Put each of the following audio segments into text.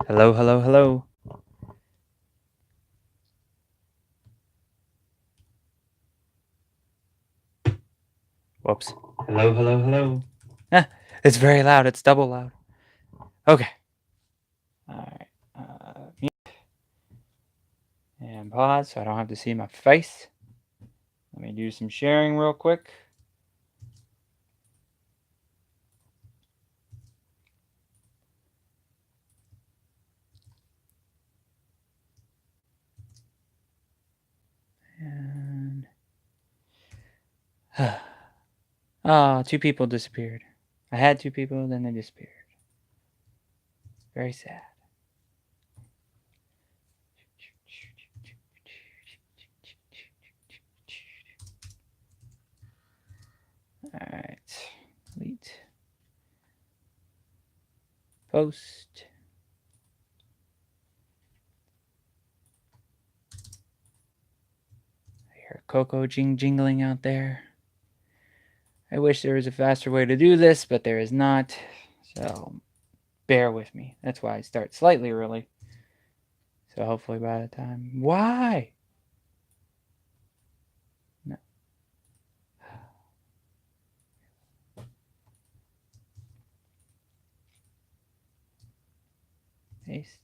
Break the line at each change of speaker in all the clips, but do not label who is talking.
Hello, hello, hello. Whoops. Hello, hello, hello. It's very loud. It's double loud. Okay. All right. Mute and pause so I don't have to see my face. Let me do some sharing real quick. And 2 people disappeared. I had 2 people, then they disappeared. Very sad. All right. Delete. Post. I hear Coco jingling out there. I wish there was a faster way to do this, but there is not. So bear with me. That's why I start slightly early. So hopefully by the time... Why? No. Paste.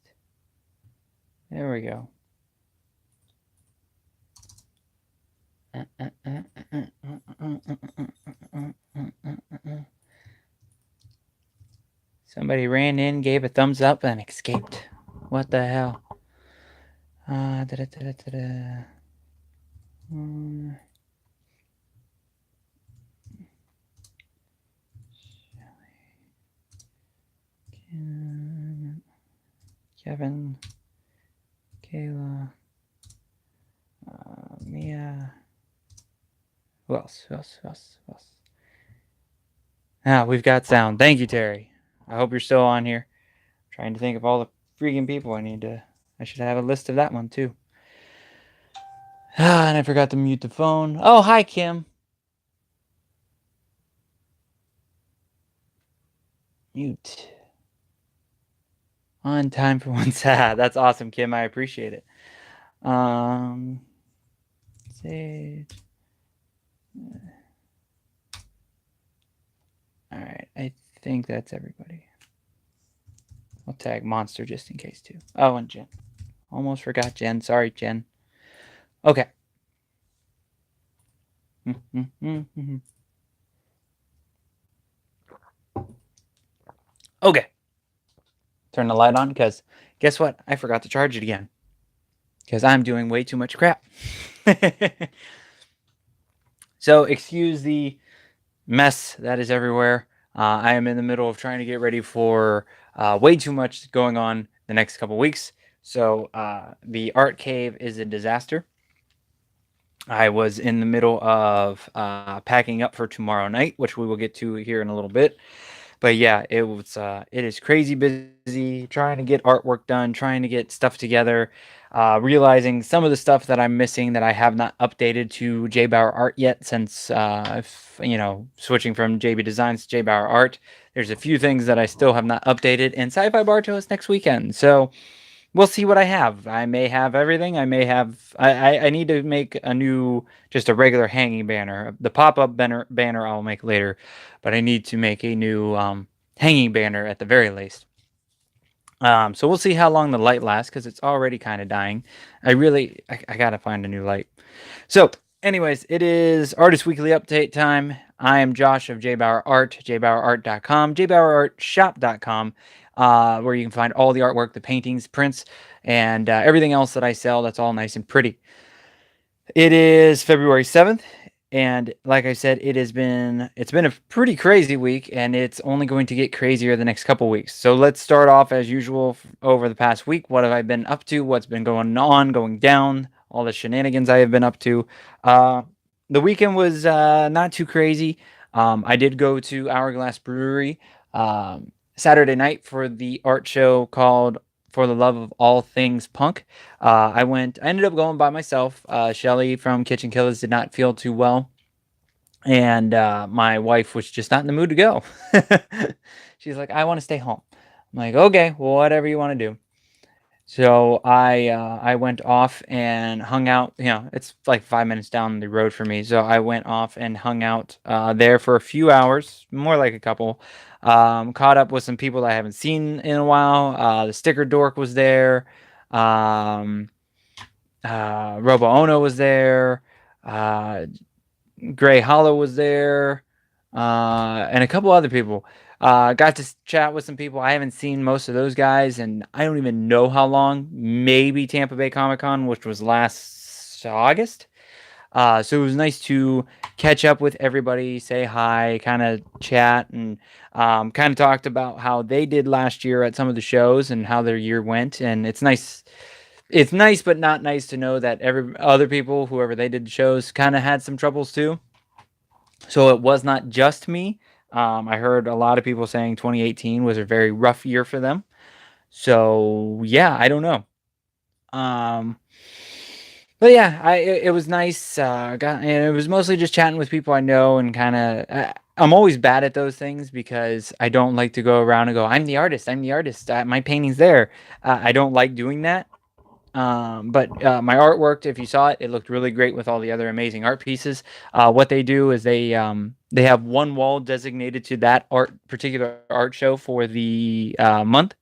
There we go. Somebody ran in, gave a thumbs up, and escaped. What the hell? Kevin, Kayla, Mia. Who else? We've got sound. Thank you, Terry. I hope you're still on here. I'm trying to think of all the freaking people I need to... I should have a list of that one, too. And I forgot to mute the phone. Oh, hi, Kim. Mute. On time for once. That's awesome, Kim. I appreciate it. Sage. All right. I think that's everybody. I'll tag Monster just in case, too. Oh, and Jen. Almost forgot Jen. Sorry, Jen. Okay. Okay. Turn the light on because guess what? I forgot to charge it again because I'm doing way too much crap. So excuse the mess that is everywhere. I am in the middle of trying to get ready for way too much going on the next couple weeks. So the art cave is a disaster. I was in the middle of packing up for tomorrow night, which we will get to here in a little bit. But yeah, it is crazy busy trying to get artwork done, trying to get stuff together, realizing some of the stuff that I'm missing that I have not updated to JBauerart yet since, switching from JB Designs to JBauerart. There's a few things that I still have not updated, and SYFY Bartow is next weekend, so we'll see what I have. I may have everything. I may have... I need to make a new, just a regular hanging banner. The pop-up banner I'll make later, but I need to make a new hanging banner at the very least. So we'll see how long the light lasts because it's already kind of dying. I gotta find a new light. So anyways, it is Artist Weekly Update time. I am Josh of JBauerart, jbauerart.com, jbauerartshop.com, where you can find all the artwork, the paintings, prints, and everything else that I sell that's all nice and pretty. It is February 7th, and like I said, it's been a pretty crazy week, and it's only going to get crazier the next couple weeks. So let's start off as usual over the past week. What have I been up to? What's been going on, going down? All the shenanigans I have been up to. The weekend was not too crazy. I did go to Hourglass Brewery Saturday night for the art show called For the Love of All Things Punk. I ended up going by myself. Shelly from KitchenKillaz did not feel too well, and my wife was just not in the mood to go. She's like, I want to stay home. I'm like, okay, well, whatever you want to do. So I went off and hung out. It's like 5 minutes down the road for me. So I went off and hung out there for a few hours, more like a couple. Caught up with some people I haven't seen in a while. The Sticker Dork was there. Um, Robo Ono was there. Uh, Gray Hollow was there, and a couple other people. Got to chat with some people. I haven't seen most of those guys, and I don't even know how long. Maybe Tampa Bay Comic Con, which was last August. So it was nice to catch up with everybody, say hi, kind of chat, and kind of talked about how they did last year at some of the shows and how their year went. And it's nice. It's nice, but not nice to know that every other people, whoever they did the shows, kind of had some troubles too. So it was not just me. I heard a lot of people saying 2018 was a very rough year for them. So yeah, I don't know. Um, but yeah, it was nice. And it was mostly just chatting with people I know and kind of. I'm always bad at those things because I don't like to go around and go, "I'm the artist. I'm the artist. My painting's there." I don't like doing that. But my artwork, if you saw it, it looked really great with all the other amazing art pieces. What they do is they have one wall designated to that particular art show for the month,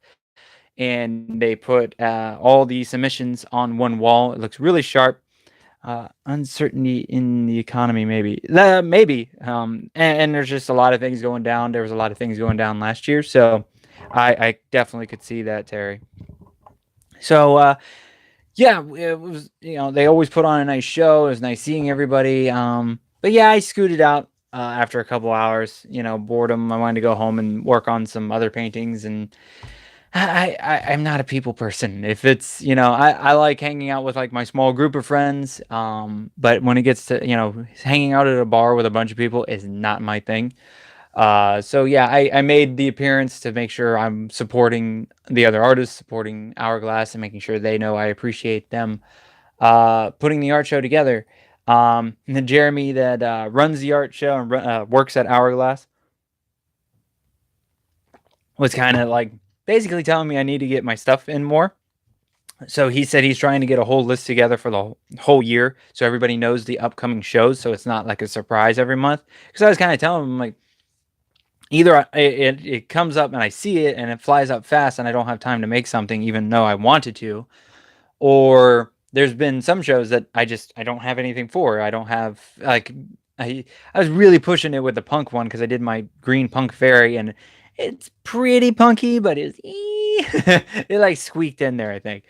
and they put all the submissions on one wall. It looks really sharp. Uncertainty in the economy, maybe, maybe, and there's just a lot of things going down. There was a lot of things going down last year, so I definitely could see that, Terry. So yeah, it was, they always put on a nice show. It was nice seeing everybody. But yeah, I scooted out after a couple hours, boredom. I wanted to go home and work on some other paintings. And I'm not a people person. If it's, I like hanging out with like my small group of friends. But when it gets to, hanging out at a bar with a bunch of people is not my thing. So yeah, I made the appearance to make sure I'm supporting the other artists, supporting Hourglass, and making sure they know I appreciate them putting the art show together. And then Jeremy, that runs the art show and works at Hourglass, was kind of like basically telling me I need to get my stuff in more. So he said he's trying to get a whole list together for the whole year, so everybody knows the upcoming shows, so it's not like a surprise every month. Because I was kind of telling him, like, either it comes up and I see it and it flies up fast and I don't have time to make something even though I wanted to, or there's been some shows that I don't have anything for. I don't have, like, I was really pushing it with the punk one because I did my green punk fairy and it's pretty punky, but it like squeaked in there, I think.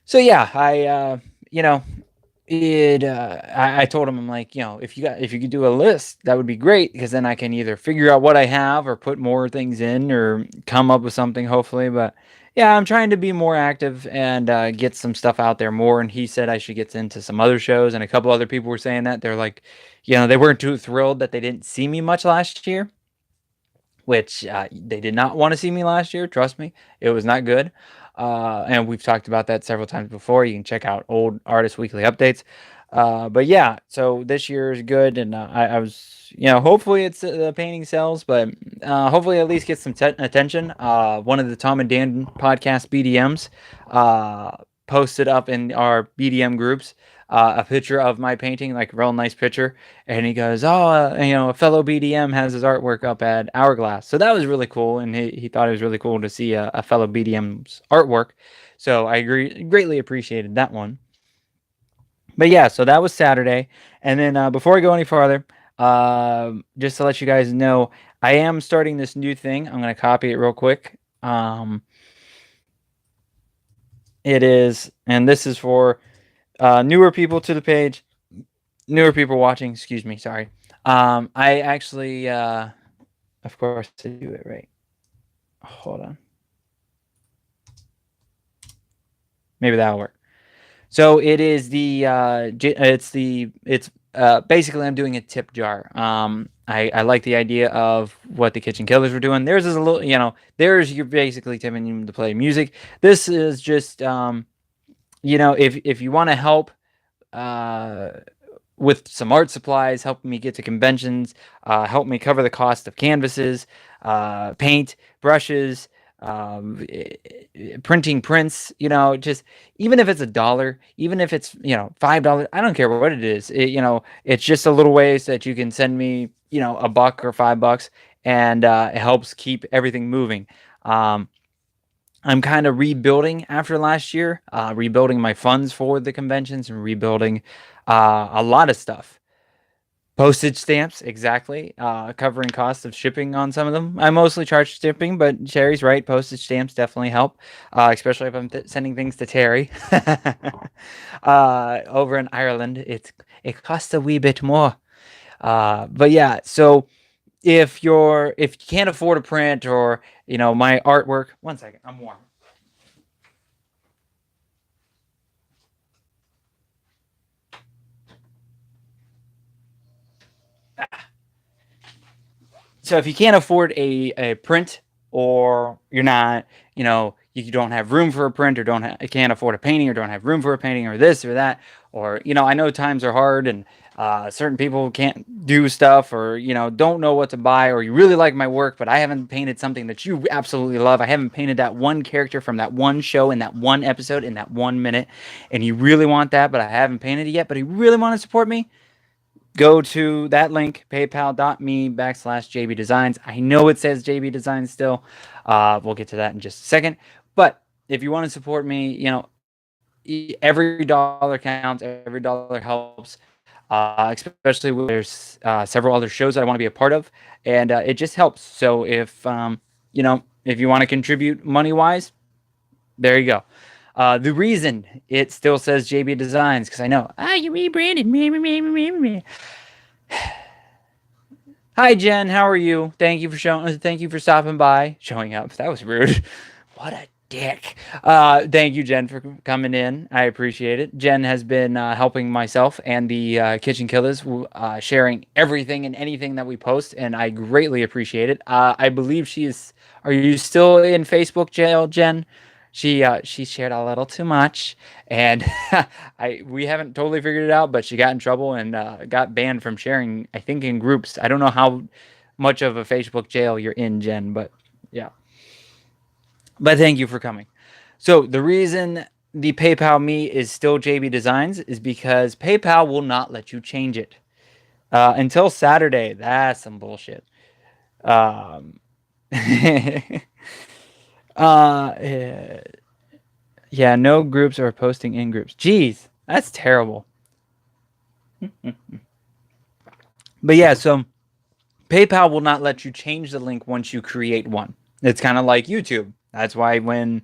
So yeah, you know I told him, I'm like, if you could do a list, that would be great, because then I can either figure out what I have or put more things in or come up with something, hopefully. But yeah, I'm trying to be more active and get some stuff out there more. And he said I should get into some other shows, and a couple other people were saying that they're like, they weren't too thrilled that they didn't see me much last year, which they did not want to see me last year. Trust me, it was not good. And we've talked about that several times before. You can check out old Artist Weekly updates. But yeah, so this year is good, and I was, hopefully it's the painting sells, but hopefully at least get some attention. One of the Tom and Dan podcast BDMs posted up in our BDM groups a picture of my painting, like a real nice picture, and he goes, "Oh, a fellow BDM has his artwork up at Hourglass." So that was really cool, and he thought it was really cool to see a fellow BDM's artwork. So I greatly appreciated that one. But yeah, so that was Saturday, and then before I go any farther, just to let you guys know, I am starting this new thing. I'm gonna copy it real quick. It is, and this is for newer people to the page, newer people watching. Excuse me, sorry. I actually, of course, to do it right. Hold on. Maybe that'll work. So it is it's basically, I'm doing a tip jar. I like the idea of what the KitchenKillaz were doing. Theirs is a little, theirs you're basically tipping them to play music. This is just, if you want to help with some art supplies, help me get to conventions, help me cover the cost of canvases, paint, brushes, printing prints, just even if it's $1, even if it's, $5, I don't care what it is. It's just a little ways that you can send me, a buck or $5, and it helps keep everything moving. I'm kind of rebuilding after last year, rebuilding my funds for the conventions and rebuilding a lot of stuff. Postage stamps, exactly. Covering costs of shipping on some of them. I mostly charge shipping, but Sherry's right. Postage stamps definitely help, especially if I'm sending things to Terry. Over in Ireland, it costs a wee bit more. But yeah, so if you can't afford a print or my artwork, one second, I'm warm. So if you can't afford a print, or you're not, you don't have room for a print, or can't afford a painting, or don't have room for a painting, or this or that, or I know times are hard, and certain people can't do stuff, or don't know what to buy, or you really like my work but I haven't painted something that you absolutely love. I haven't painted that one character from that one show in that one episode in that 1 minute, and you really want that, but I haven't painted it yet, but you really want to support me. Go to that link, paypal.me/JB Designs. I know it says JB Designs still. We'll get to that in just a second. But if you want to support me, every dollar counts, every dollar helps, especially when there's several other shows that I want to be a part of, and it just helps. So if you want to contribute money wise, there you go. The reason it still says JB Designs, because I know, you rebranded me. Hi Jen, how are you? Thank you for stopping by, showing up. That was rude. What a dick. Thank you, Jen, for coming in. I appreciate it. Jen has been helping myself and the KitchenKillaz, sharing everything and anything that we post, and I greatly appreciate it. I believe she is. Are you still in Facebook jail, Jen? She shared a little too much, and we haven't totally figured it out, but she got in trouble and got banned from sharing, I think, in groups. I don't know how much of a Facebook jail you're in, Jen, but yeah. But thank you for coming. So the reason the PayPal me is still JB Designs is because PayPal will not let you change it until Saturday. That's some bullshit. Um, uh, yeah, no groups are posting in groups. Jeez, that's terrible. But yeah, so PayPal will not let you change the link once you create one. It's kind of like YouTube. That's why when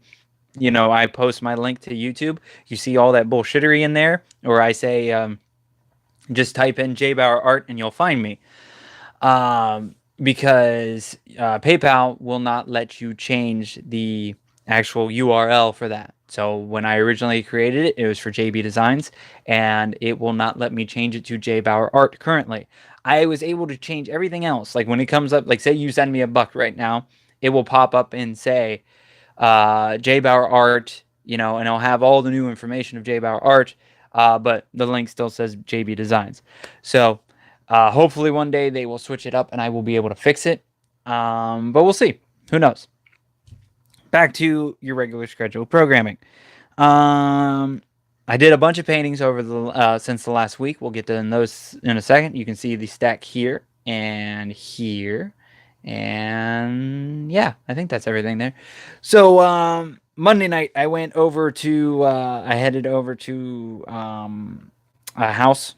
I post my link to YouTube, you see all that bullshittery in there, or I say just type in JBauerart and you'll find me. Because PayPal will not let you change the actual URL for that. So when I originally created it, it was for JB Designs, and it will not let me change it to JBauerart currently. I was able to change everything else. Like when it comes up, like say you send me a buck right now, it will pop up and say JBauerart, and I'll have all the new information of JBauerart, but the link still says JB Designs. So hopefully one day they will switch it up and I will be able to fix it. But we'll see. Who knows? Back to your regular schedule programming. I did a bunch of paintings over the since the last week. We'll get to those in a second. You can see the stack here and here. And yeah, I think that's everything there. So Monday night, I headed over to a house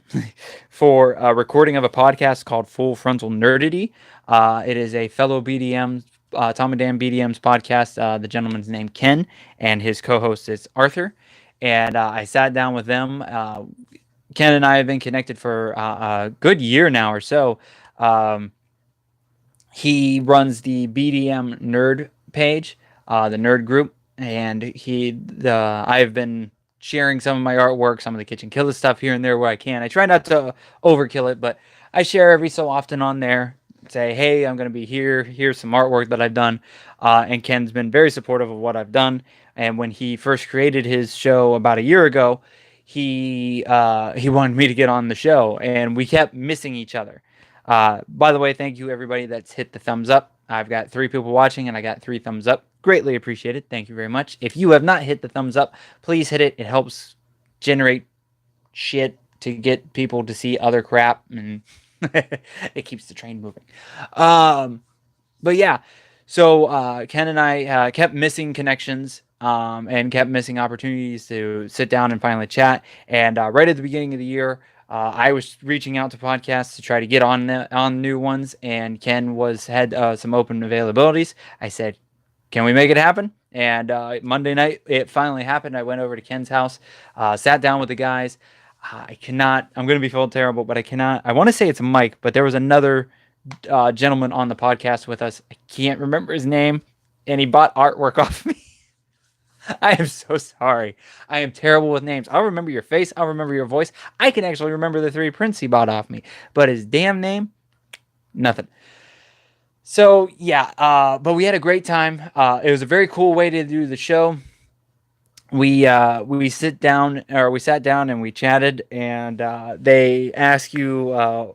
for a recording of a podcast called Full Frontal Nerdity. It is a fellow BDM, Tom and Dan BDM's podcast. The gentleman's named Ken, and his co-host is Arthur. And I sat down with them. Ken and I have been connected for a good year now or so. He runs the BDM nerd page, the nerd group, and I've been sharing some of my artwork, some of the KitchenKillaz stuff here and there where I can. I try not to overkill it, but I share every so often on there. Say, hey, I'm going to be here. Here's some artwork that I've done. And Ken's been very supportive of what I've done. And when he first created his show about a year ago, he wanted me to get on the show, and we kept missing each other. By the way, thank you everybody that's hit the thumbs up. I've got 3 people watching, and I got 3 thumbs up. greatly appreciated. Thank you very much. If you have not hit the thumbs up, please hit it. It helps generate shit to get people to see other crap, and it keeps the train moving. But yeah, so Ken and I kept missing connections and kept missing opportunities to sit down and finally chat. And right at the beginning of the year, I was reaching out to podcasts to try to get on new ones, and Ken had some open availabilities. I said, "Can we make it happen?" And Monday night, it finally happened. I went over to Ken's house, sat down with the guys. I'm going to be felt terrible, but I cannot. I want to say it's Mike, but there was another gentleman on the podcast with us. I can't remember his name, and he bought artwork off me. I am so sorry. I am terrible with names. I'll remember your face. I'll remember your voice. I can actually remember the 3 prints he bought off me, but his damn name, nothing. So yeah, but we had a great time. It was a very cool way to do the show. We sat down and we chatted, and they ask you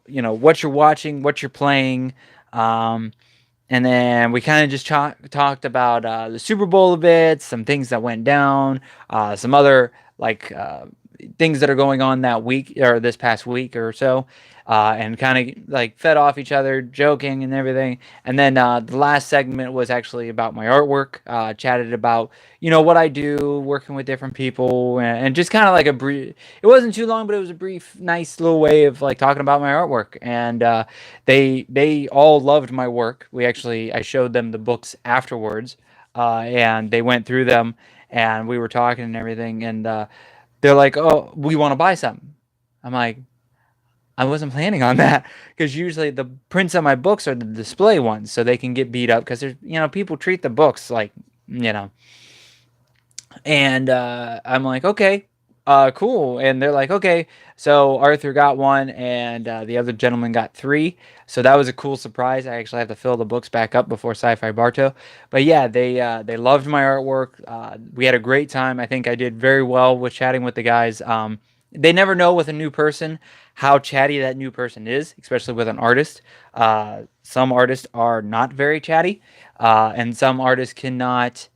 what you're watching, what you're playing, and then we kind of just talked about the Super Bowl a bit, some things that went down, some other things that are going on that week or this past week or so, and kind of like fed off each other, joking and everything. And then the last segment was actually about my artwork. Chatted about what I do, working with different people, and just kind of like a brief. It wasn't too long, but it was a brief, nice little way of like talking about my artwork. And they all loved my work. I showed them the books afterwards, and they went through them, and we were talking and everything, and they're like, "Oh, we want to buy something." I'm like, I wasn't planning on that, because usually the prints on my books are the display ones, so they can get beat up, because there's people treat the books like and I'm like, okay, cool. And they're like, okay. So Arthur got one, and the other gentleman got 3. So that was a cool surprise. I actually have to fill the books back up before SYFY Bartow. But yeah, they loved my artwork. We had a great time. I think I did very well with chatting with the guys. They never know with a new person how chatty that new person is, especially with an artist. Some artists are not very chatty, and some artists cannot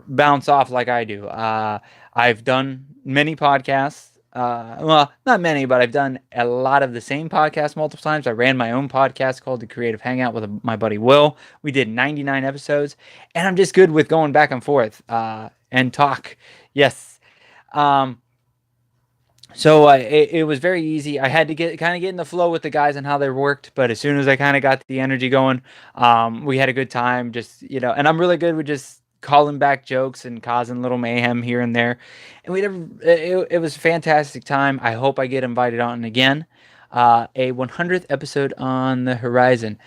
bounce off like I do. I've done many podcasts. Well, not many, but I've done a lot of the same podcasts multiple times. I ran my own podcast called The Creative Hangout with my buddy Will. We did 99 episodes, and I'm just good with going back and forth and talk. Yes. So it was very easy. I had to get in the flow with the guys and how they worked, but as soon as I kind of got the energy going, we had a good time. Just and I'm really good with just calling back jokes and causing little mayhem here and there. And it was a fantastic time. I hope I get invited on again. A 100th episode on the horizon.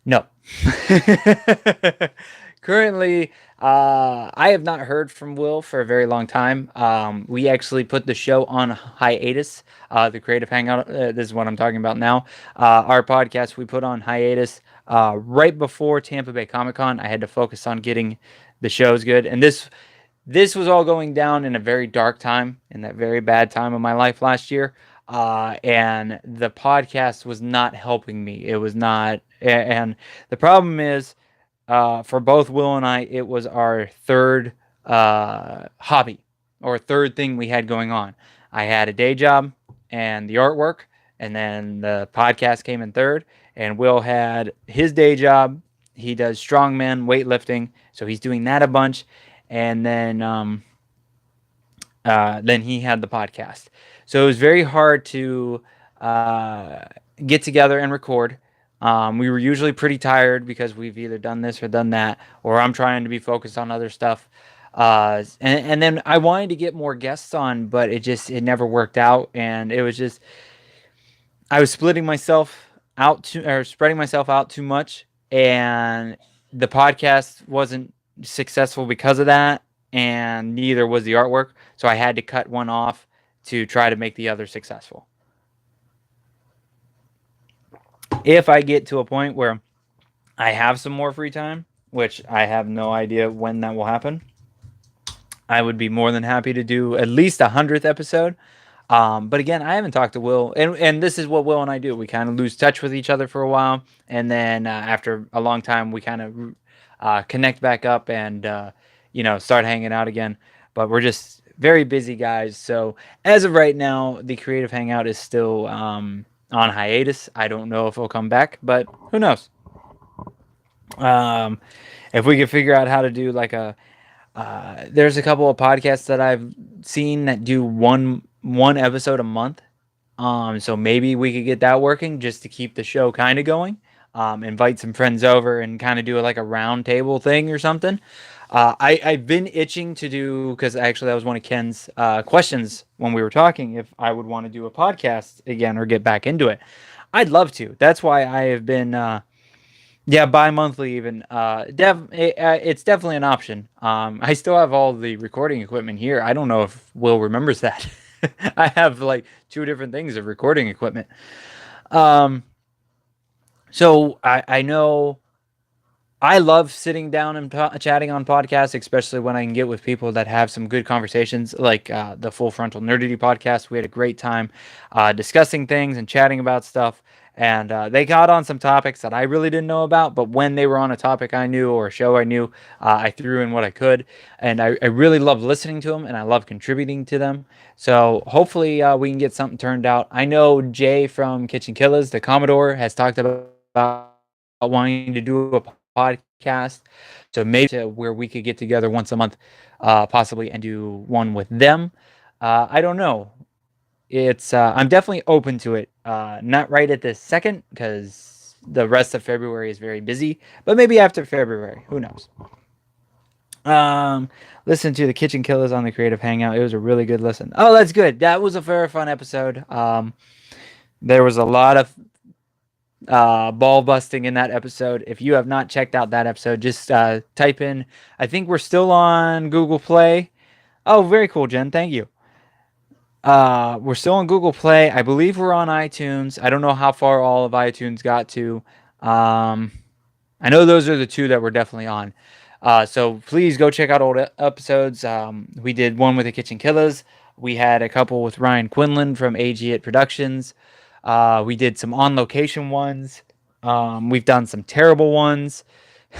No. Currently, I have not heard from Will for a very long time. We actually put the show on hiatus. The Creative Hangout, this is what I'm talking about now. Our podcast, we put on hiatus right before Tampa Bay Comic-Con. I had to focus on getting the shows good. And this was all going down in a very dark time, in that very bad time of my life last year. And the podcast was not helping me. It was not. And the problem is, for both Will and I, it was our third hobby, or third thing we had going on. I had a day job and the artwork, and then the podcast came in third. And Will had his day job. He does strongman weightlifting, so he's doing that a bunch. And then he had the podcast. So it was very hard to get together and record. We were usually pretty tired because we've either done this or done that, or I'm trying to be focused on other stuff. And then I wanted to get more guests on, but it never worked out. And it was just, I was spreading myself out too much, and the podcast wasn't successful because of that, and neither was the artwork. So I had to cut one off to try to make the other successful. If I get to a point where I have some more free time, which I have no idea when that will happen, I would be more than happy to do at least 100th episode. But again, I haven't talked to Will, and this is what Will and I do. We kind of lose touch with each other for a while, and then after a long time, we kind of connect back up and start hanging out again. But we're just very busy guys. So as of right now, the creative hangout is still on hiatus. I don't know if it'll come back, but who knows? Um, if we could figure out how to do like there's a couple of podcasts that I've seen that do one episode a month. So maybe we could get that working just to keep the show kind of going. Invite some friends over and kind of do like a round table thing or something. I've been itching to do, because actually that was one of Ken's questions when we were talking, if I would want to do a podcast again or get back into it. I'd love to. That's why I have been yeah, bi-monthly even. It's definitely an option. I still have all the recording equipment here. I don't know if Will remembers that. I have like two different things of recording equipment. Um, so I know I love sitting down and chatting on podcasts, especially when I can get with people that have some good conversations, like the Full Frontal Nerdity podcast. We had a great time discussing things and chatting about stuff. And they got on some topics that I really didn't know about, but when they were on a topic I knew or a show I knew, I threw in what I could. And I really love listening to them, and I love contributing to them. So hopefully we can get something turned out. I know Jay from KitchenKillaz, the Commodore, has talked about wanting to do a podcast. So maybe to where we could get together once a month, possibly, and do one with them. I don't know. It's I'm definitely open to it. Not right at this second, because the rest of February is very busy, but maybe after February, who knows? Um, Listen to the KitchenKillaz on the Creative Hangout. It was a really good listen. Oh, that's good. That was a very fun episode. There was a lot of ball busting in that episode. If you have not checked out that episode, just type in. I think we're still on Google Play. Oh, very cool, Jen. Thank you. We're still on Google Play. I believe we're on iTunes. I don't know how far all of iTunes got to. I know those are the two that we're definitely on. So please go check out old episodes. We did one with the KitchenKillaz. We had a couple with Ryan Quinlan from AG Productions. We did some on location ones. We've done some terrible ones.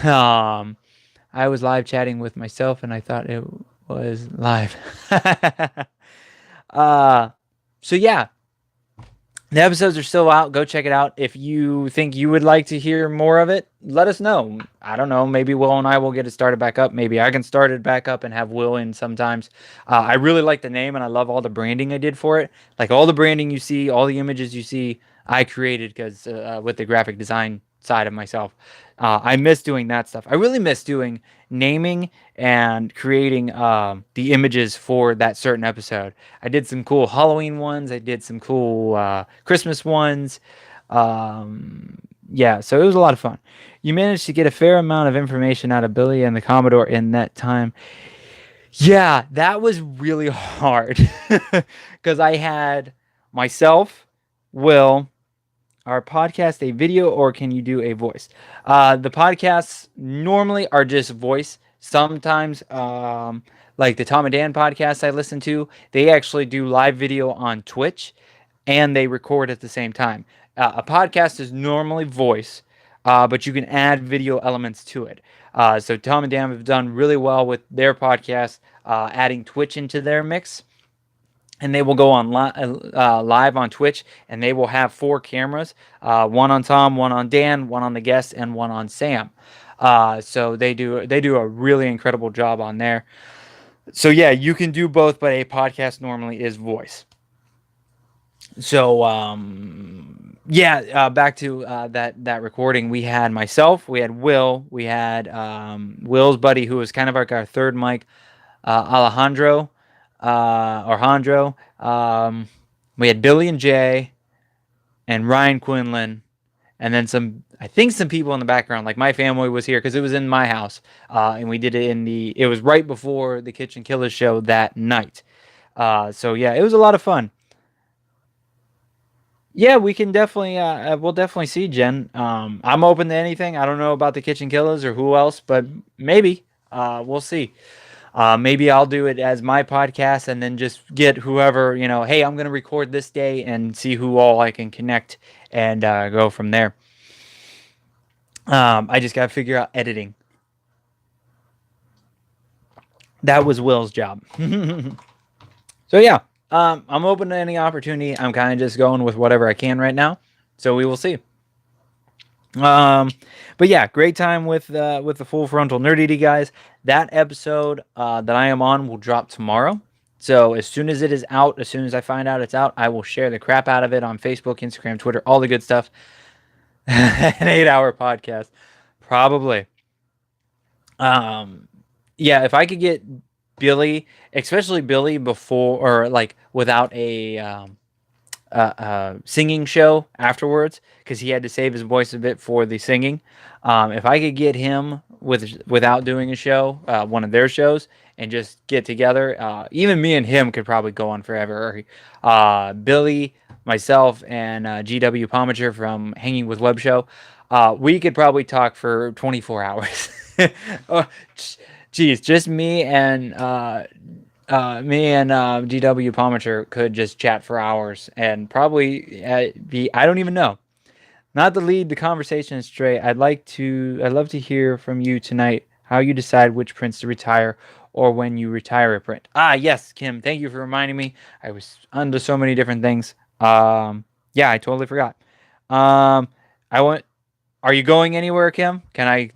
I was live chatting with myself, and I thought it was live. uh, so yeah, the episodes are still out. Go check it out. If you think you would like to hear more of it, let us know. I don't know. Maybe Will and I will get it started back up. Maybe I can start it back up and have Will in sometimes. I really like the name, and I love all the branding I did for it. Like all the branding you see, all the images you see, I created, because with the graphic design side of myself. I miss doing that stuff. I really miss doing naming and creating the images for that certain episode. I did some cool Halloween ones. I did some cool Christmas ones. Yeah, so it was a lot of fun. You managed to get a fair amount of information out of Billy and the Commodore in that time. Yeah, that was really hard, because I had myself, Will, our podcast a video, or can you do a voice? The podcasts normally are just voice. Sometimes, like the Tom and Dan podcast I listen to, they actually do live video on Twitch, and they record at the same time. A podcast is normally voice, but you can add video elements to it. So Tom and Dan have done really well with their podcast, adding Twitch into their mix. And they will go on live on Twitch, and they will have 4 cameras, one on Tom, one on Dan, one on the guest, and one on Sam. So they do a really incredible job on there. So yeah, you can do both, but a podcast normally is voice. So yeah, back to that recording. We had myself, we had Will, we had Will's buddy, who was kind of like our third mic, Alejandro, or Hondro. We had Billy and Jay, and Ryan Quinlan, and then I think some people in the background, like my family was here, because it was in my house, and we did it it was right before the KitchenKillaz show that night. So yeah, it was a lot of fun. Yeah, we can definitely, we'll definitely see, Jen. I'm open to anything. I don't know about the KitchenKillaz or who else, but maybe, we'll see. Maybe I'll do it as my podcast and then just get whoever, hey, I'm going to record this day and see who all I can connect and go from there. I just got to figure out editing. That was Will's job. So yeah, I'm open to any opportunity. I'm kind of just going with whatever I can right now. So we will see. But yeah, great time with the Full Frontal Nerdity guys. That episode that I am on will drop tomorrow. So as soon as it is out, as soon as I find out it's out, I will share the crap out of it on Facebook, Instagram, Twitter, all the good stuff. An 8-hour podcast, probably. Yeah, if I could get Billy, especially Billy, before or like without a singing show afterwards, because he had to save his voice a bit for the singing. If I could get him without doing a show, one of their shows, and just get together, even me and him could probably go on forever. Billy, myself, and GW Pomacher from Hanging with Web Show, we could probably talk for 24 hours. Oh, geez, just me and GW Pomacher could just chat for hours and probably I don't even know. Not to lead the conversation astray, I'd love to hear from you tonight how you decide which prints to retire or when you retire a print. Yes, Kim, thank you for reminding me. I was under so many different things. Yeah, I totally forgot. Are you going anywhere, Kim? Can I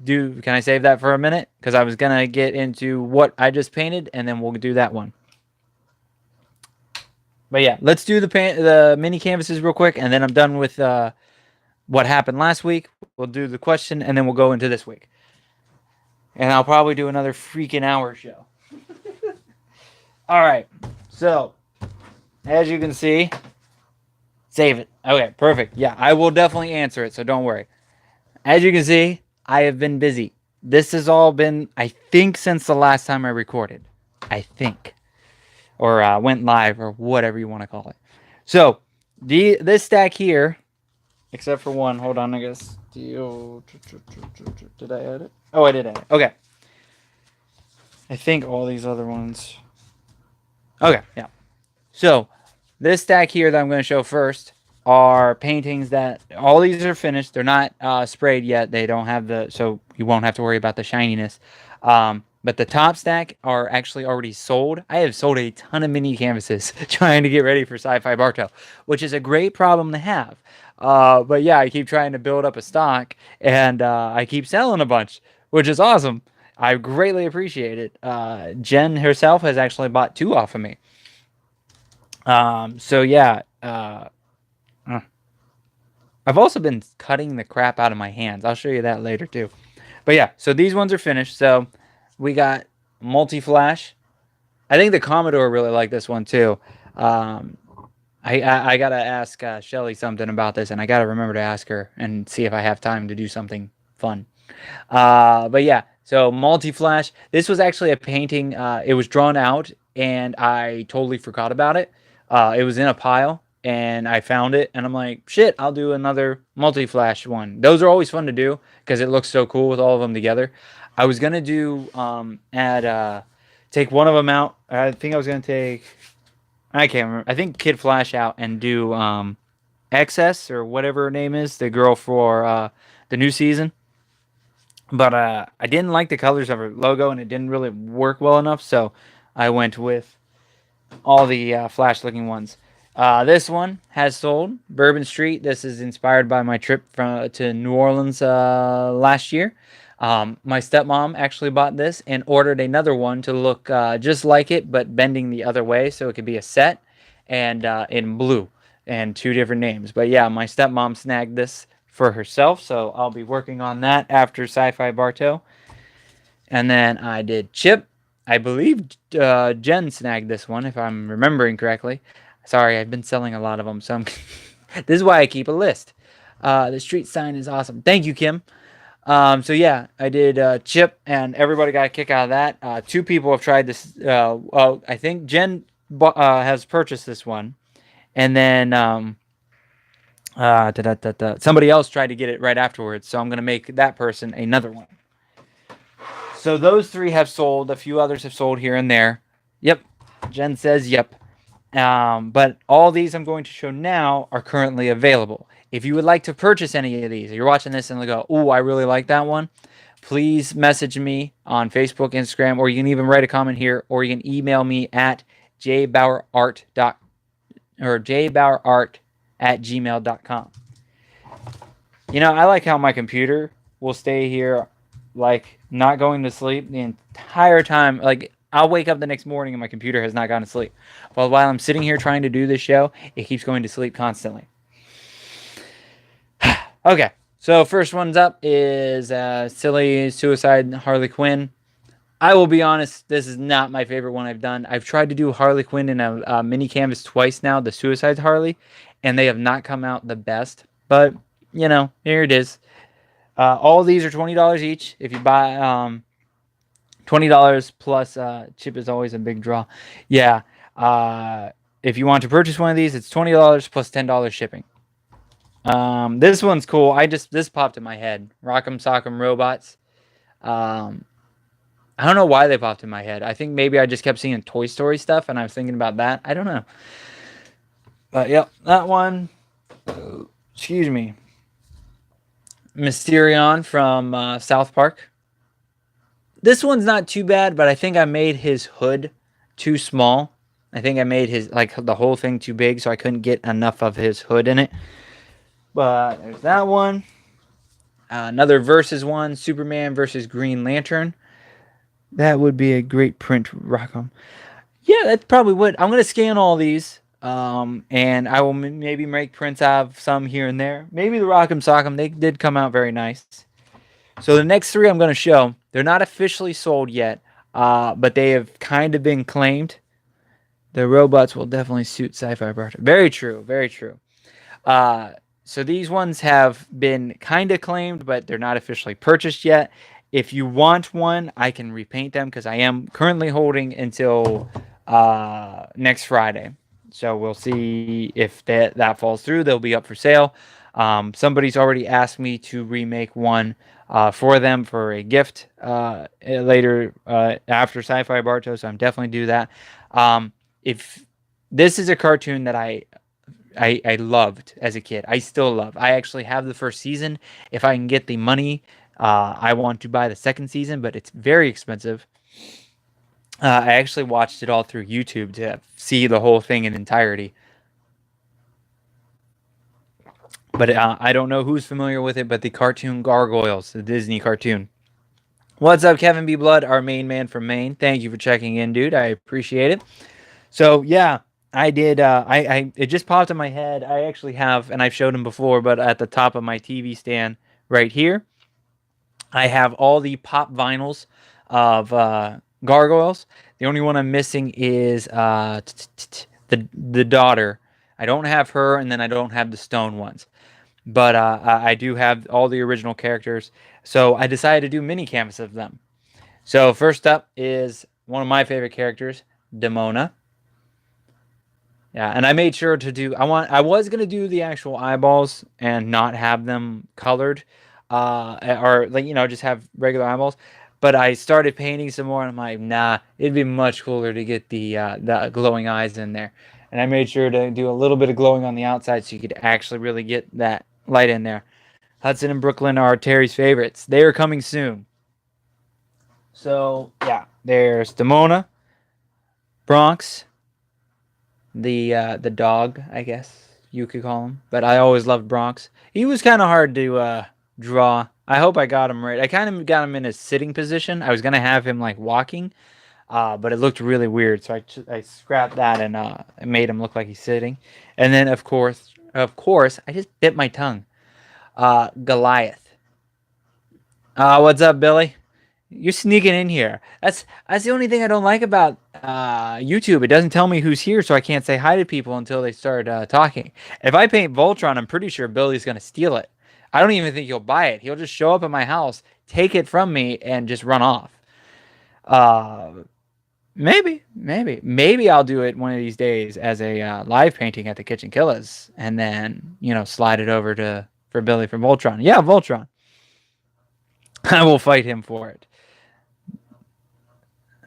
save that for a minute? Because I was gonna get into what I just painted, and then we'll do that one. But yeah, let's do the mini canvases real quick, and then I'm done with what happened last week. We'll do the question, and then we'll go into this week. And I'll probably do another freaking hour show. All right. So, as you can see, save it. Okay, perfect. Yeah, I will definitely answer it, so don't worry. As you can see, I have been busy. This has all been, I think, since the last time I recorded. I think. Or went live, or whatever you want to call it. So, this stack here, except for one, hold on, I guess. Did I add it? Oh, I did add it. Okay. I think all these other ones. Okay, yeah. So, this stack here that I'm going to show first are paintings that all these are finished. They're not sprayed yet. They don't have so you won't have to worry about the shininess. But the top stack are actually already sold. I have sold a ton of mini canvases trying to get ready for SYFY Bartow, which is a great problem to have. But yeah, I keep trying to build up a stock, and I keep selling a bunch, which is awesome. I greatly appreciate it. Jen herself has actually bought 2 off of me. So yeah, I've also been cutting the crap out of my hands. I'll show you that later too. But yeah, so these ones are finished. So we got multi-flash. I think the Commodore really liked this one too. I gotta ask Shelly something about this, and I gotta remember to ask her and see if I have time to do something fun. But yeah, so multi-flash. This was actually a painting. It was drawn out, and I totally forgot about it. It was in a pile, and I found it, and I'm like, shit, I'll do another multi-flash one. Those are always fun to do because it looks so cool with all of them together. I was gonna do take one of them out. I think I was gonna take. I can't remember. I think Kid Flash out and do XS or whatever her name is, the girl for the new season. But I didn't like the colors of her logo, and it didn't really work well enough, so I went with all the Flash-looking ones. This one has sold. Bourbon Street. This is inspired by my trip to New Orleans last year. My stepmom actually bought this and ordered another one to look just like it, but bending the other way, so it could be a set and in blue and 2 different names. But yeah, my stepmom snagged this for herself, so I'll be working on that after SYFY Bartow. And then I did Chip. I believe Jen snagged this one, if I'm remembering correctly. Sorry, I've been selling a lot of them, so this is why I keep a list. The street sign is awesome. Thank you, Kim. So yeah, I did Chip, and everybody got a kick out of that. 2 people have tried this. I think Jen has purchased this one, and then somebody else tried to get it right afterwards. So I'm gonna make that person another one. So those 3 have sold. A few others have sold here and there. Yep. Jen says yep. But all these I'm going to show now are currently available. If you would like to purchase any of these, you're watching this and go, "Ooh, I really like that one," please message me on Facebook, Instagram, or you can even write a comment here, or you can email me at jbauerart@gmail.com. I like how my computer will stay here, like, not going to sleep the entire time. Like, I'll wake up the next morning and my computer has not gone to sleep. While I'm sitting here trying to do this show, it keeps going to sleep constantly. Okay, so first one's up is Silly Suicide Harley Quinn. I will be honest, this is not my favorite one I've done. I've tried to do Harley Quinn in a mini canvas twice now, the Suicide Harley, and they have not come out the best. But, here it is. All of these are $20 each. If you buy $20 plus chip is always a big draw. Yeah. If you want to purchase one of these, it's $20 plus $10 shipping. This one's cool. This popped in my head. Rock'em Sock'em Robots. I don't know why they popped in my head. I think maybe I just kept seeing Toy Story stuff and I was thinking about that. I don't know. But yep, that one. Excuse me. Mysterion from South Park. This one's not too bad, but I think I made his hood too small. I think I made his, like, the whole thing too big, so I couldn't get enough of his hood in it. But there's that one. Another versus one, Superman versus Green Lantern. That would be a great print, Rockham. Yeah, that probably would. I'm going to scan all these, and I will maybe make prints out of some here and there. Maybe the Rock'em Sock'em, they did come out very nice. So the next 3 I'm going to show, they're not officially sold yet, but they have kind of been claimed. The robots will definitely suit SYFY Bartow. Very true, very true. So these ones have been kind of claimed, but they're not officially purchased yet. If you want one, I can repaint them because I am currently holding until next Friday. So we'll see if that falls through. They'll be up for sale. Somebody's already asked me to remake one for them for a gift later after SYFY Bartow, so I'm definitely do that. If this is a cartoon that I loved as a kid, I still love. I actually have the first season. If I can get the money, I want to buy the second season, but it's very expensive. I actually watched it all through YouTube to see the whole thing in entirety. But I don't know who's familiar with it, but the cartoon Gargoyles, the Disney cartoon. What's up, Kevin B. Blood, our main man from Maine? Thank you for checking in, dude. I appreciate it. So, yeah, I did. It just popped in my head. I actually have, and I've showed him before, but at the top of my TV stand right here, I have all the pop vinyls of Gargoyles. The only one I'm missing is the daughter. I don't have her, and then I don't have the stone ones. But I do have all the original characters. So I decided to do mini canvas of them. So first up is one of my favorite characters, Demona. Yeah, and I made sure to do. I was gonna do the actual eyeballs and not have them colored, or just have regular eyeballs. But I started painting some more, and I'm like, nah, it'd be much cooler to get the glowing eyes in there. And I made sure to do a little bit of glowing on the outside so you could actually really get that light in there. Hudson and Brooklyn are Terry's favorites. They are coming soon. So, yeah, there's Demona, Bronx, the dog, I guess you could call him. But I always loved Bronx. He was kind of hard to draw. I hope I got him right. I kind of got him in a sitting position. I was going to have him, like, walking. But it looked really weird, so I scrapped that and made him look like he's sitting. And then, of course, I just bit my tongue. Goliath. What's up, Billy? You're sneaking in here. That's the only thing I don't like about YouTube. It doesn't tell me who's here, so I can't say hi to people until they start talking. If I paint Voltron, I'm pretty sure Billy's going to steal it. I don't even think he'll buy it. He'll just show up at my house, take it from me, and just run off. Maybe I'll do it one of these days as a live painting at the KitchenKillaz, and then slide it over for Billy from Voltron. Yeah, Voltron. I will fight him for it.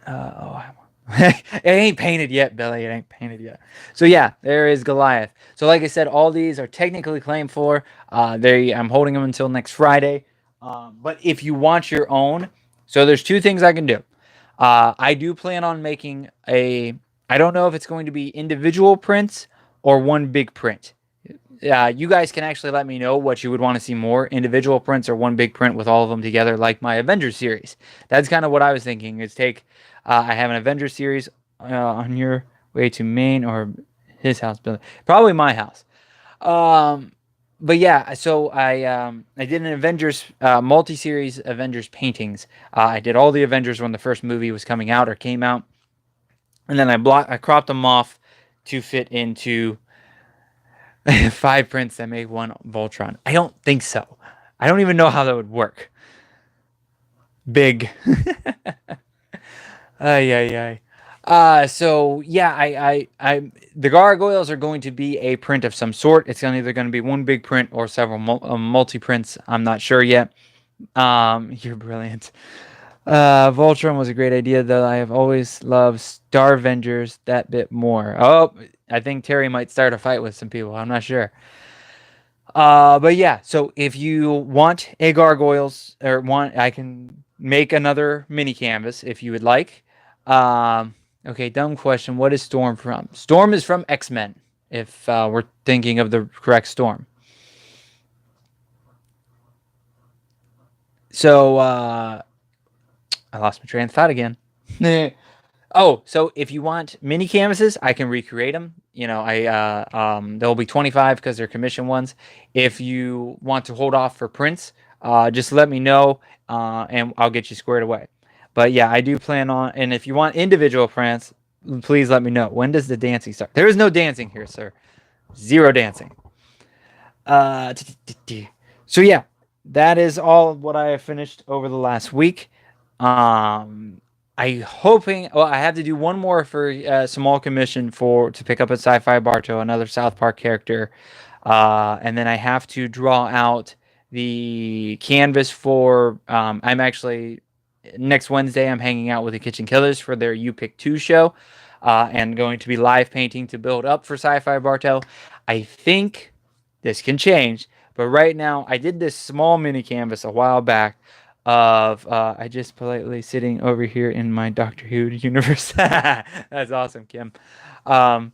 It ain't painted yet, Billy. It ain't painted yet. So yeah, there is Goliath. So like I said, all these are technically claimed for. I'm holding them until next Friday. But if you want your own, so there's two things I can do. I do plan on making a. I don't know if it's going to be individual prints or one big print. You guys can actually let me know what you would want to see more, individual prints or one big print with all of them together, like my Avengers series. That's kind of what I was thinking. Is take. I have an Avengers series on your way to Maine or his house, Billy. Probably my house. Um, but yeah, so I did an Avengers multi-series Avengers paintings. I did all the Avengers when the first movie was coming out or came out, and then I cropped them off to fit into 5 prints that make one Voltron. I don't think so. I don't even know how that would work. Big. Ay, ay, ay. So yeah, the gargoyles are going to be a print of some sort. It's either going to be one big print or several multi prints. I'm not sure yet. You're brilliant. Voltron was a great idea, though. I have always loved Star Avengers that bit more. Oh, I think Terry might start a fight with some people. I'm not sure. But yeah, so if you want a gargoyles or want, I can make another mini canvas if you would like. Okay, dumb question. What is Storm from? Storm is from X-Men, if we're thinking of the correct Storm. So I lost my train of thought again. Oh, so if you want mini canvases, I can recreate them. There'll be 25 because they're commission ones. If you want to hold off for prints, just let me know, and I'll get you squared away. But yeah, I do plan on. And if you want individual prints, please let me know. When does the dancing start? There is no dancing here, sir. Zero dancing. Uh, so yeah, that is all what I have finished over the last week. I hoping. Well, I have to do one more for small commission to pick up a SYFY Bartow, another South Park character, and then I have to draw out the canvas for. I'm actually next Wednesday. I'm hanging out with the KitchenKillaz for their You Pick 2 show, and going to be live painting to build up for SYFY Bartow. I think this can change, but right now I did this small mini canvas a while back of I just politely sitting over here in my Doctor Who universe. That's awesome, Kim. Buy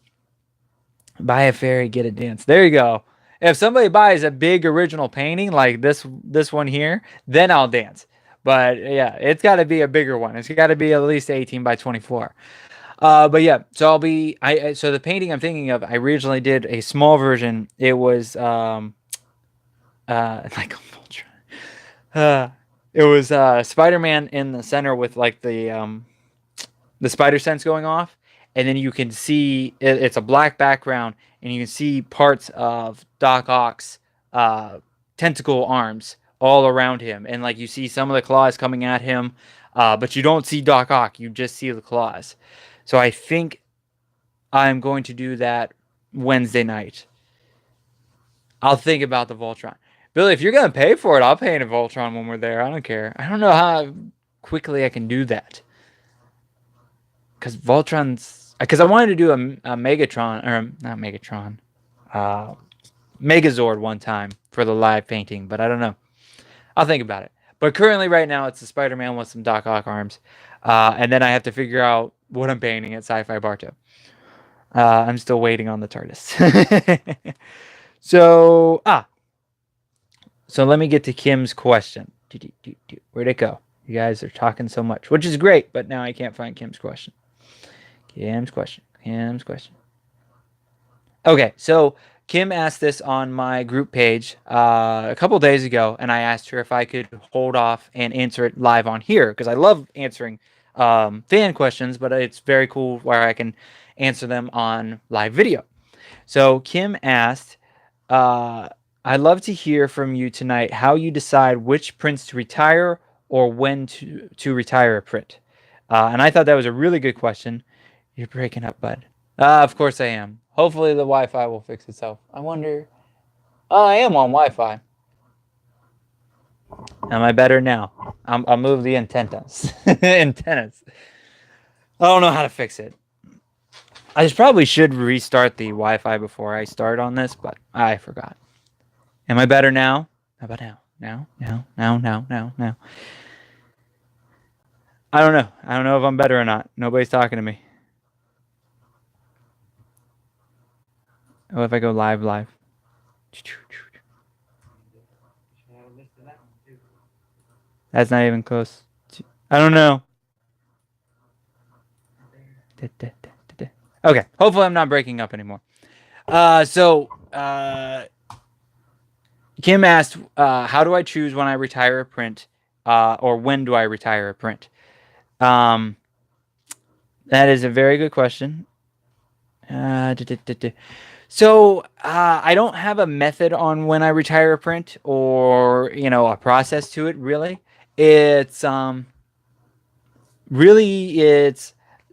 a fairy, get a dance. There you go. If somebody buys a big original painting like this one here, then I'll dance. But yeah, it's got to be a bigger one. It's got to be at least 18 by 24. But yeah, so so the painting I'm thinking of, I originally did a small version. It was like it was Spider-Man in the center with like the spider sense going off, and then you can see it's a black background, and you can see parts of Doc Ock's tentacle arms all around him, and like you see some of the claws coming at him, but you don't see Doc Ock. You just see the claws. So I think I'm going to do that Wednesday night. I'll think about the Voltron. Billy, if you're going to pay for it, I'll paint a Voltron when we're there. I don't care. I don't know how quickly I can do that. Because I wanted to do a Megatron, or not Megatron, Megazord one time for the live painting, but I don't know. I'll think about it. But currently, right now, it's the Spider-Man with some Doc Ock arms. And then I have to figure out what I'm painting at SYFY Bartow. I'm still waiting on the TARDIS. So let me get to Kim's question. Where'd it go? You guys are talking so much, which is great, but now I can't find Kim's question. Kim's question. Okay, so Kim asked this on my group page a couple days ago, and I asked her if I could hold off and answer it live on here, because I love answering fan questions, but it's very cool where I can answer them on live video. So Kim asked, I'd love to hear from you tonight how you decide which prints to retire or when to retire a print. And I thought that was a really good question. You're breaking up, bud. Of course I am. Hopefully the Wi-Fi will fix itself. I wonder. Oh, I am on Wi-Fi. Am I better now? I'll move the antennas. Antennas. I don't know how to fix it. I just probably should restart the Wi-Fi before I start on this, but I forgot. Am I better now? How about now? Now. I don't know. I don't know if I'm better or not. Nobody's talking to me. Oh, if I go live. That's not even close. I don't know. Okay. Hopefully I'm not breaking up anymore. Kim asked, how do I choose when I retire a print, or when do I retire a print? That is a very good question. So I don't have a method on when I retire a print, or a process to it. Really, it's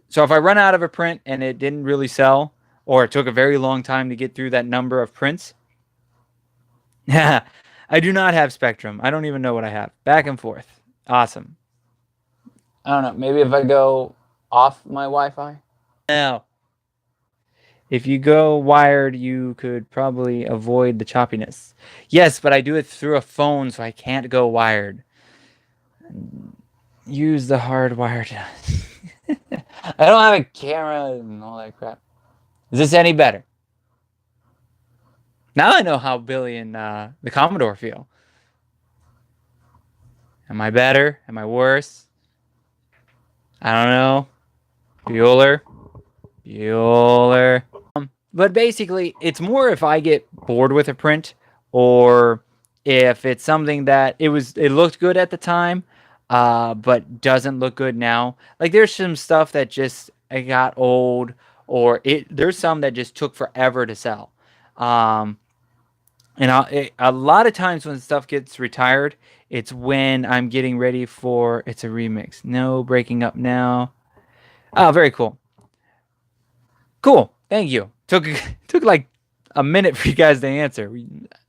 so if I run out of a print and it didn't really sell, or it took a very long time to get through that number of prints. Yeah, I do not have Spectrum. I don't even know what I have. Back and forth. Awesome. I don't know. Maybe if I go off my Wi-Fi. No. If you go wired, you could probably avoid the choppiness. Yes, but I do it through a phone, so I can't go wired. Use the hardwired. I don't have a camera and all that crap. Is this any better? Now I know how Billy and the Commodore feel. Am I better? Am I worse? I don't know. Bueller. But basically, it's more if I get bored with a print, or if it's something that it looked good at the time, but doesn't look good now. Like there's some stuff that just it got old, or there's some that just took forever to sell. And a lot of times when stuff gets retired, it's when I'm getting ready for it's a remix. No breaking up now. Oh, very cool. Cool. Thank you. Took like a minute for you guys to answer.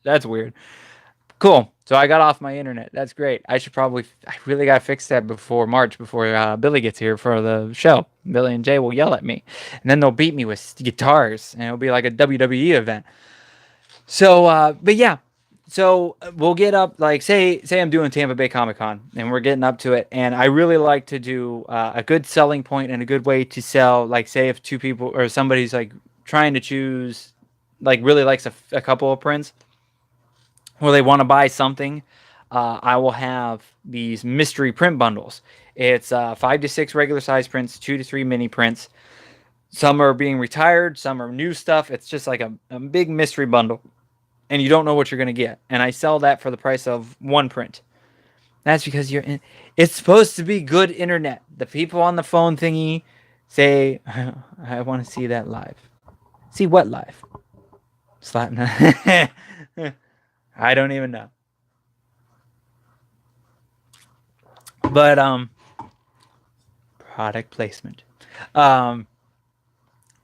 That's weird. Cool. So I got off my internet. That's great. I really got to fix that before March, before Billy gets here for the show. Billy and Jay will yell at me, and then they'll beat me with guitars, and it'll be like a WWE event. So, but yeah. So we'll get up, like say I'm doing Tampa Bay Comic Con, and we're getting up to it, and I really like to do a good selling point and a good way to sell. Like say if two people or somebody's like trying to choose, like really likes a couple of prints, or they want to buy something, I will have these mystery print bundles. It's 5 to 6 regular size prints, 2 to 3 mini prints. Some are being retired, some are new stuff. It's just like a big mystery bundle, and you don't know what you're going to get. And I sell that for the price of one print. That's because it's supposed to be good internet. The people on the phone thingy say, I want to see that live. See what live? Slap. I don't even know. But product placement. But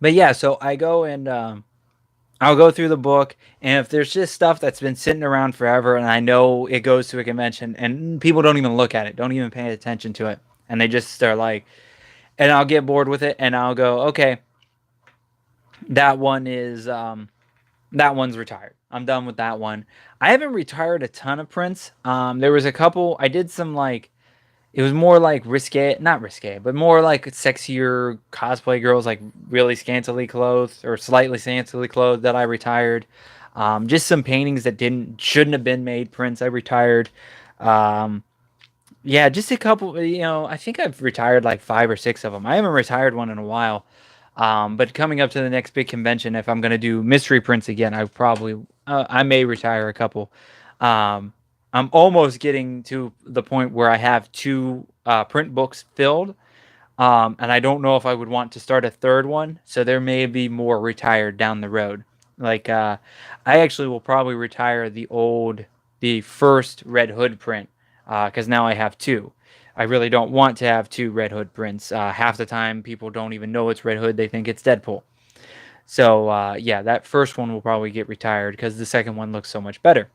yeah, so I go and I'll go through the book, and if there's just stuff that's been sitting around forever, and I know it goes to a convention, and people don't even look at it, don't even pay attention to it, and they just are like, and I'll get bored with it, and I'll go, okay, that one is that one's retired. I'm done with that one. I haven't retired a ton of prints. There was a couple. I did some like it was more like not risque, but more like sexier cosplay girls, like really scantily clothed or slightly scantily clothed that I retired. Just some paintings that shouldn't have been made prints I retired. Yeah, just a couple. I think I've retired like 5 or 6 of them. I haven't retired one in a while. But coming up to the next big convention, if I'm going to do mystery prints again, I may retire a couple. I'm almost getting to the point where I have 2 print books filled, and I don't know if I would want to start a third one. So there may be more retired down the road. Like I actually will probably retire the first Red Hood print, because now I have 2. I really don't want to have 2 Red Hood prints. Half the time, people don't even know it's Red Hood; they think it's Deadpool. So yeah, that first one will probably get retired because the second one looks so much better.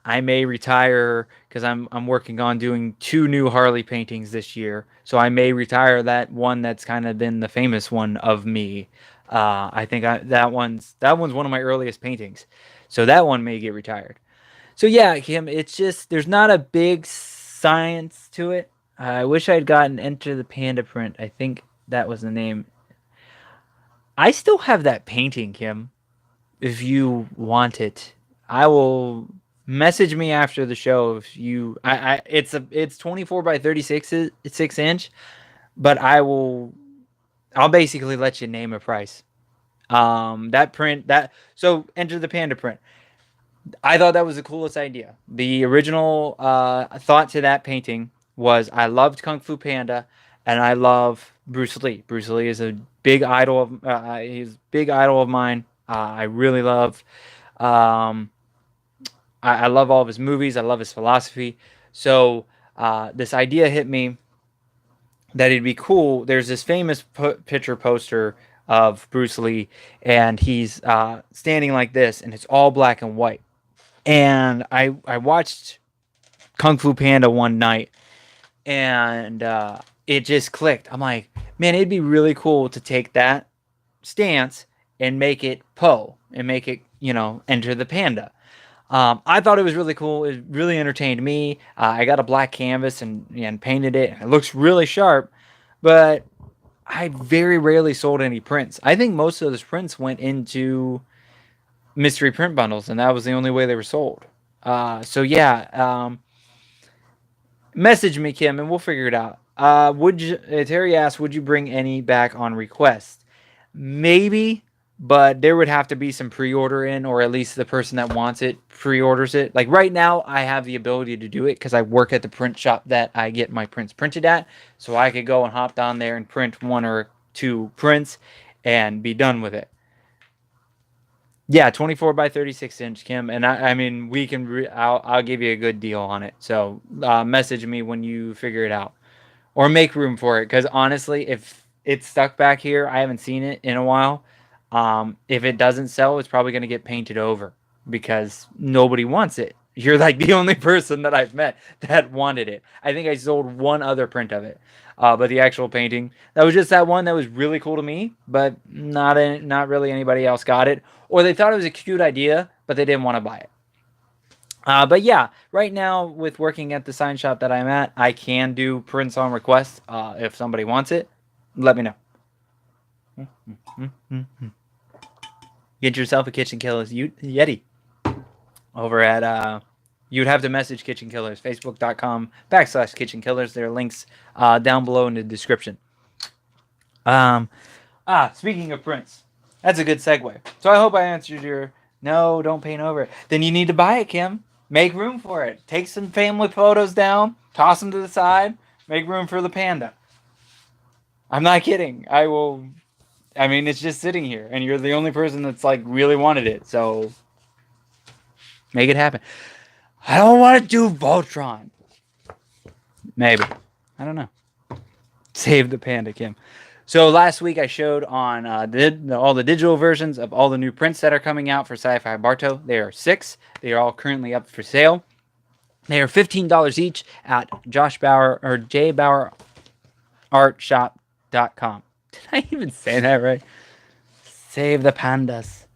I may retire because I'm working on doing 2 new Harley paintings this year. So I may retire that one that's kind of been the famous one of me. I think that one's one of my earliest paintings. So that one may get retired. So yeah, Kim, it's just there's not a big science to it. I wish I'd gotten Enter the Panda print. I think that was the name. I still have that painting, Kim. If you want it, I will message me after the show. If you, it's 24 by 36 6 inch, but I'll basically let you name a price. That print that so Enter the Panda print. I thought that was the coolest idea. The original thought to that painting was I loved Kung Fu Panda, and I love Bruce Lee. Bruce Lee is a big idol of he's a big idol of mine. I really love. Um, I love all of his movies. I love his philosophy. So this idea hit me that it'd be cool. There's this famous picture poster of Bruce Lee, and he's standing like this, and it's all black and white. And I watched Kung Fu Panda one night, and it just clicked. I'm like, man, it'd be really cool to take that stance and make it Poe and make it, Enter the Panda. I thought it was really cool. It really entertained me. I got a black canvas and painted it. It looks really sharp, but I very rarely sold any prints. I think most of those prints went into mystery print bundles, and that was the only way they were sold. So yeah, message me, Kim, and we'll figure it out. Would you? Terry asked, would you bring any back on request? Maybe, but there would have to be some pre-order in, or at least the person that wants it pre-orders it. Like right now, I have the ability to do it because I work at the print shop that I get my prints printed at, so I could go and hop down there and print 1 or 2 prints and be done with it. Yeah, 24 by 36 inch, Kim, and I mean we can. I'll give you a good deal on it. So message me when you figure it out, or make room for it. Because honestly, if it's stuck back here, I haven't seen it in a while. If it doesn't sell, it's probably going to get painted over because nobody wants it. You're like the only person that I've met that wanted it. I think I sold one other print of it. But the actual painting, that was just that one that was really cool to me, but not really anybody else got it. Or they thought it was a cute idea, but they didn't want to buy it. But yeah, right now with working at the sign shop that I'm at, I can do prints on request. If somebody wants it, let me know. Get yourself a KitchenKillaz Yeti over at you'd have to message KitchenKillaz, facebook.com/KitchenKillaz. There are links down below in the description. Speaking of prints, that's a good segue. So I hope I answered your no, don't paint over it. Then you need to buy it, Kim. Make room for it. Take some family photos down, toss them to the side, make room for the panda. I'm not kidding. I will. I mean, it's just sitting here, and you're the only person that's like really wanted it. So make it happen. I don't want to do Voltron. Maybe. I don't know. Save the panda, Kim. So last week I showed on all the digital versions of all the new prints that are coming out for SYFY Bartow. There are 6. They are all currently up for sale. They are $15 each at JBauerartShop.com. Did I even say that right? Save the pandas.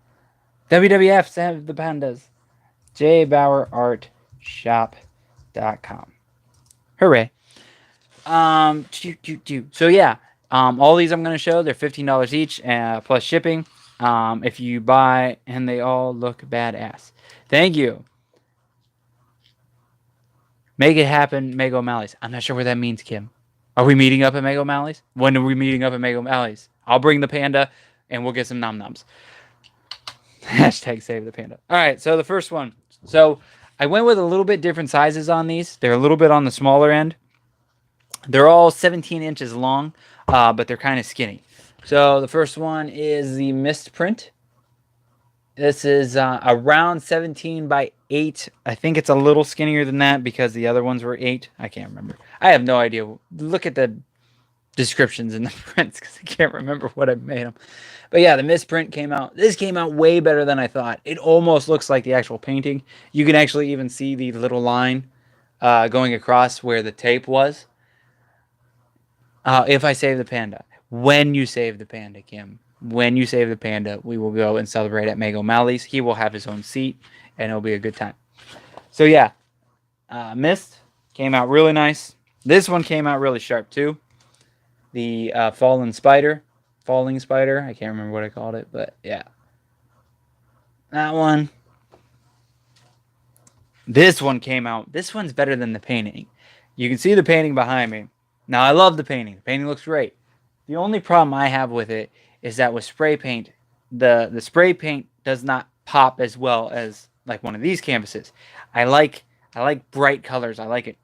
WWF, save the pandas. JBauerartShop.com. Hooray. So yeah, all these I'm going to show, they're $15 each, plus shipping. If you buy, and they all look badass. Thank you. Make it happen, Meg O'Malley's. I'm not sure what that means, Kim. Are we meeting up at Meg O'Malley's? When are we meeting up at Meg O'Malley's? I'll bring the panda, and we'll get some nom-noms. Hashtag save the panda. All right, so the first one. So I went with a little bit different sizes on these. They're a little bit on the smaller end. They're all 17 inches long, but they're kind of skinny. So the first one is the mist print. This is around 17 by 8. I think it's a little skinnier than that because the other ones were 8. I can't remember. I have no idea. Look at the descriptions in the prints because I can't remember what I made them. But yeah, the misprint came out. This came out way better than I thought. It almost looks like the actual painting. You can actually even see the little line going across where the tape was. If I save the panda. When you save the panda, Kim. When you save the panda, we will go and celebrate at Meg O'Malley's. He will have his own seat, and it'll be a good time. So yeah, Mist came out really nice. This one came out really sharp too. The falling spider. I can't remember what I called it, but yeah. That one. This one came out. This one's better than the painting. You can see the painting behind me. Now, I love the painting. The painting looks great. The only problem I have with it is that with spray paint, the spray paint does not pop as well as like one of these canvases. I like bright colors. I like it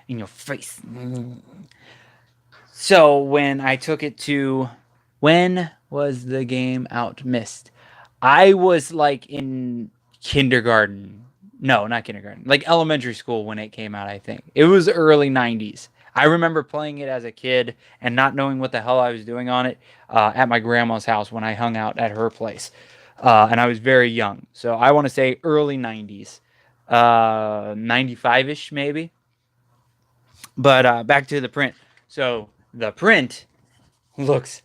in your face. So when I took it to, when was the game out? Mist. I was like in kindergarten. No, not kindergarten. Like elementary school when it came out, I think. It was early 90s. I remember playing it as a kid and not knowing what the hell I was doing on it at my grandma's house when I hung out at her place. And I was very young. So I want to say early 90s. 95-ish maybe. But back to the print. So the print looks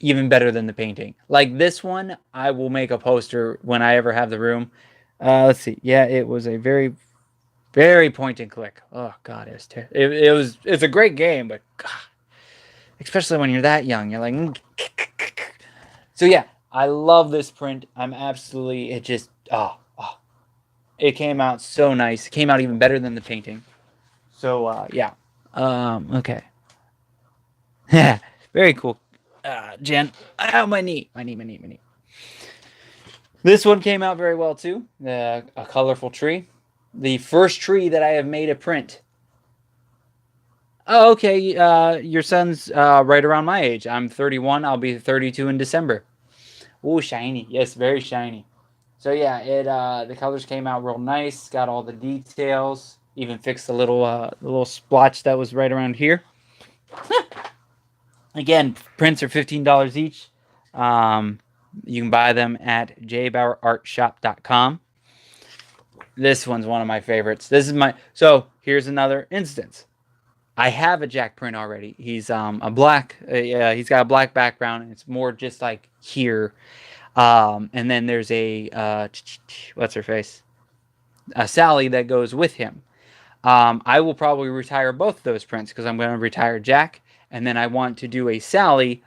even better than the painting. Like this one, I will make a poster when I ever have the room. Let's see. Yeah, it was a very, very point and click. Oh God, it's a great game, but God, especially when you're that young, you're like. So yeah, I love this print. I'm absolutely. It just it came out so nice. It came out even better than the painting. So yeah. Okay. Yeah, very cool. Jen. Ow, my knee. This one came out very well too. A colorful tree. The first tree that I have made a print. Oh, okay. Your son's right around my age. I'm 31. I'll be 32 in December. Ooh, shiny. Yes, very shiny. So yeah, the colors came out real nice. Got all the details. Even fixed the little splotch that was right around here. Again, prints are $15 each. You can buy them at JBauerartShop.com. This one's one of my favorites. So here's another instance. I have a Jack print already. He's a black. He's got a black background. And it's more just like here. And then there's a what's her face? A Sally that goes with him. I will probably retire both of those prints because I'm going to retire Jack, and then I want to do a Sally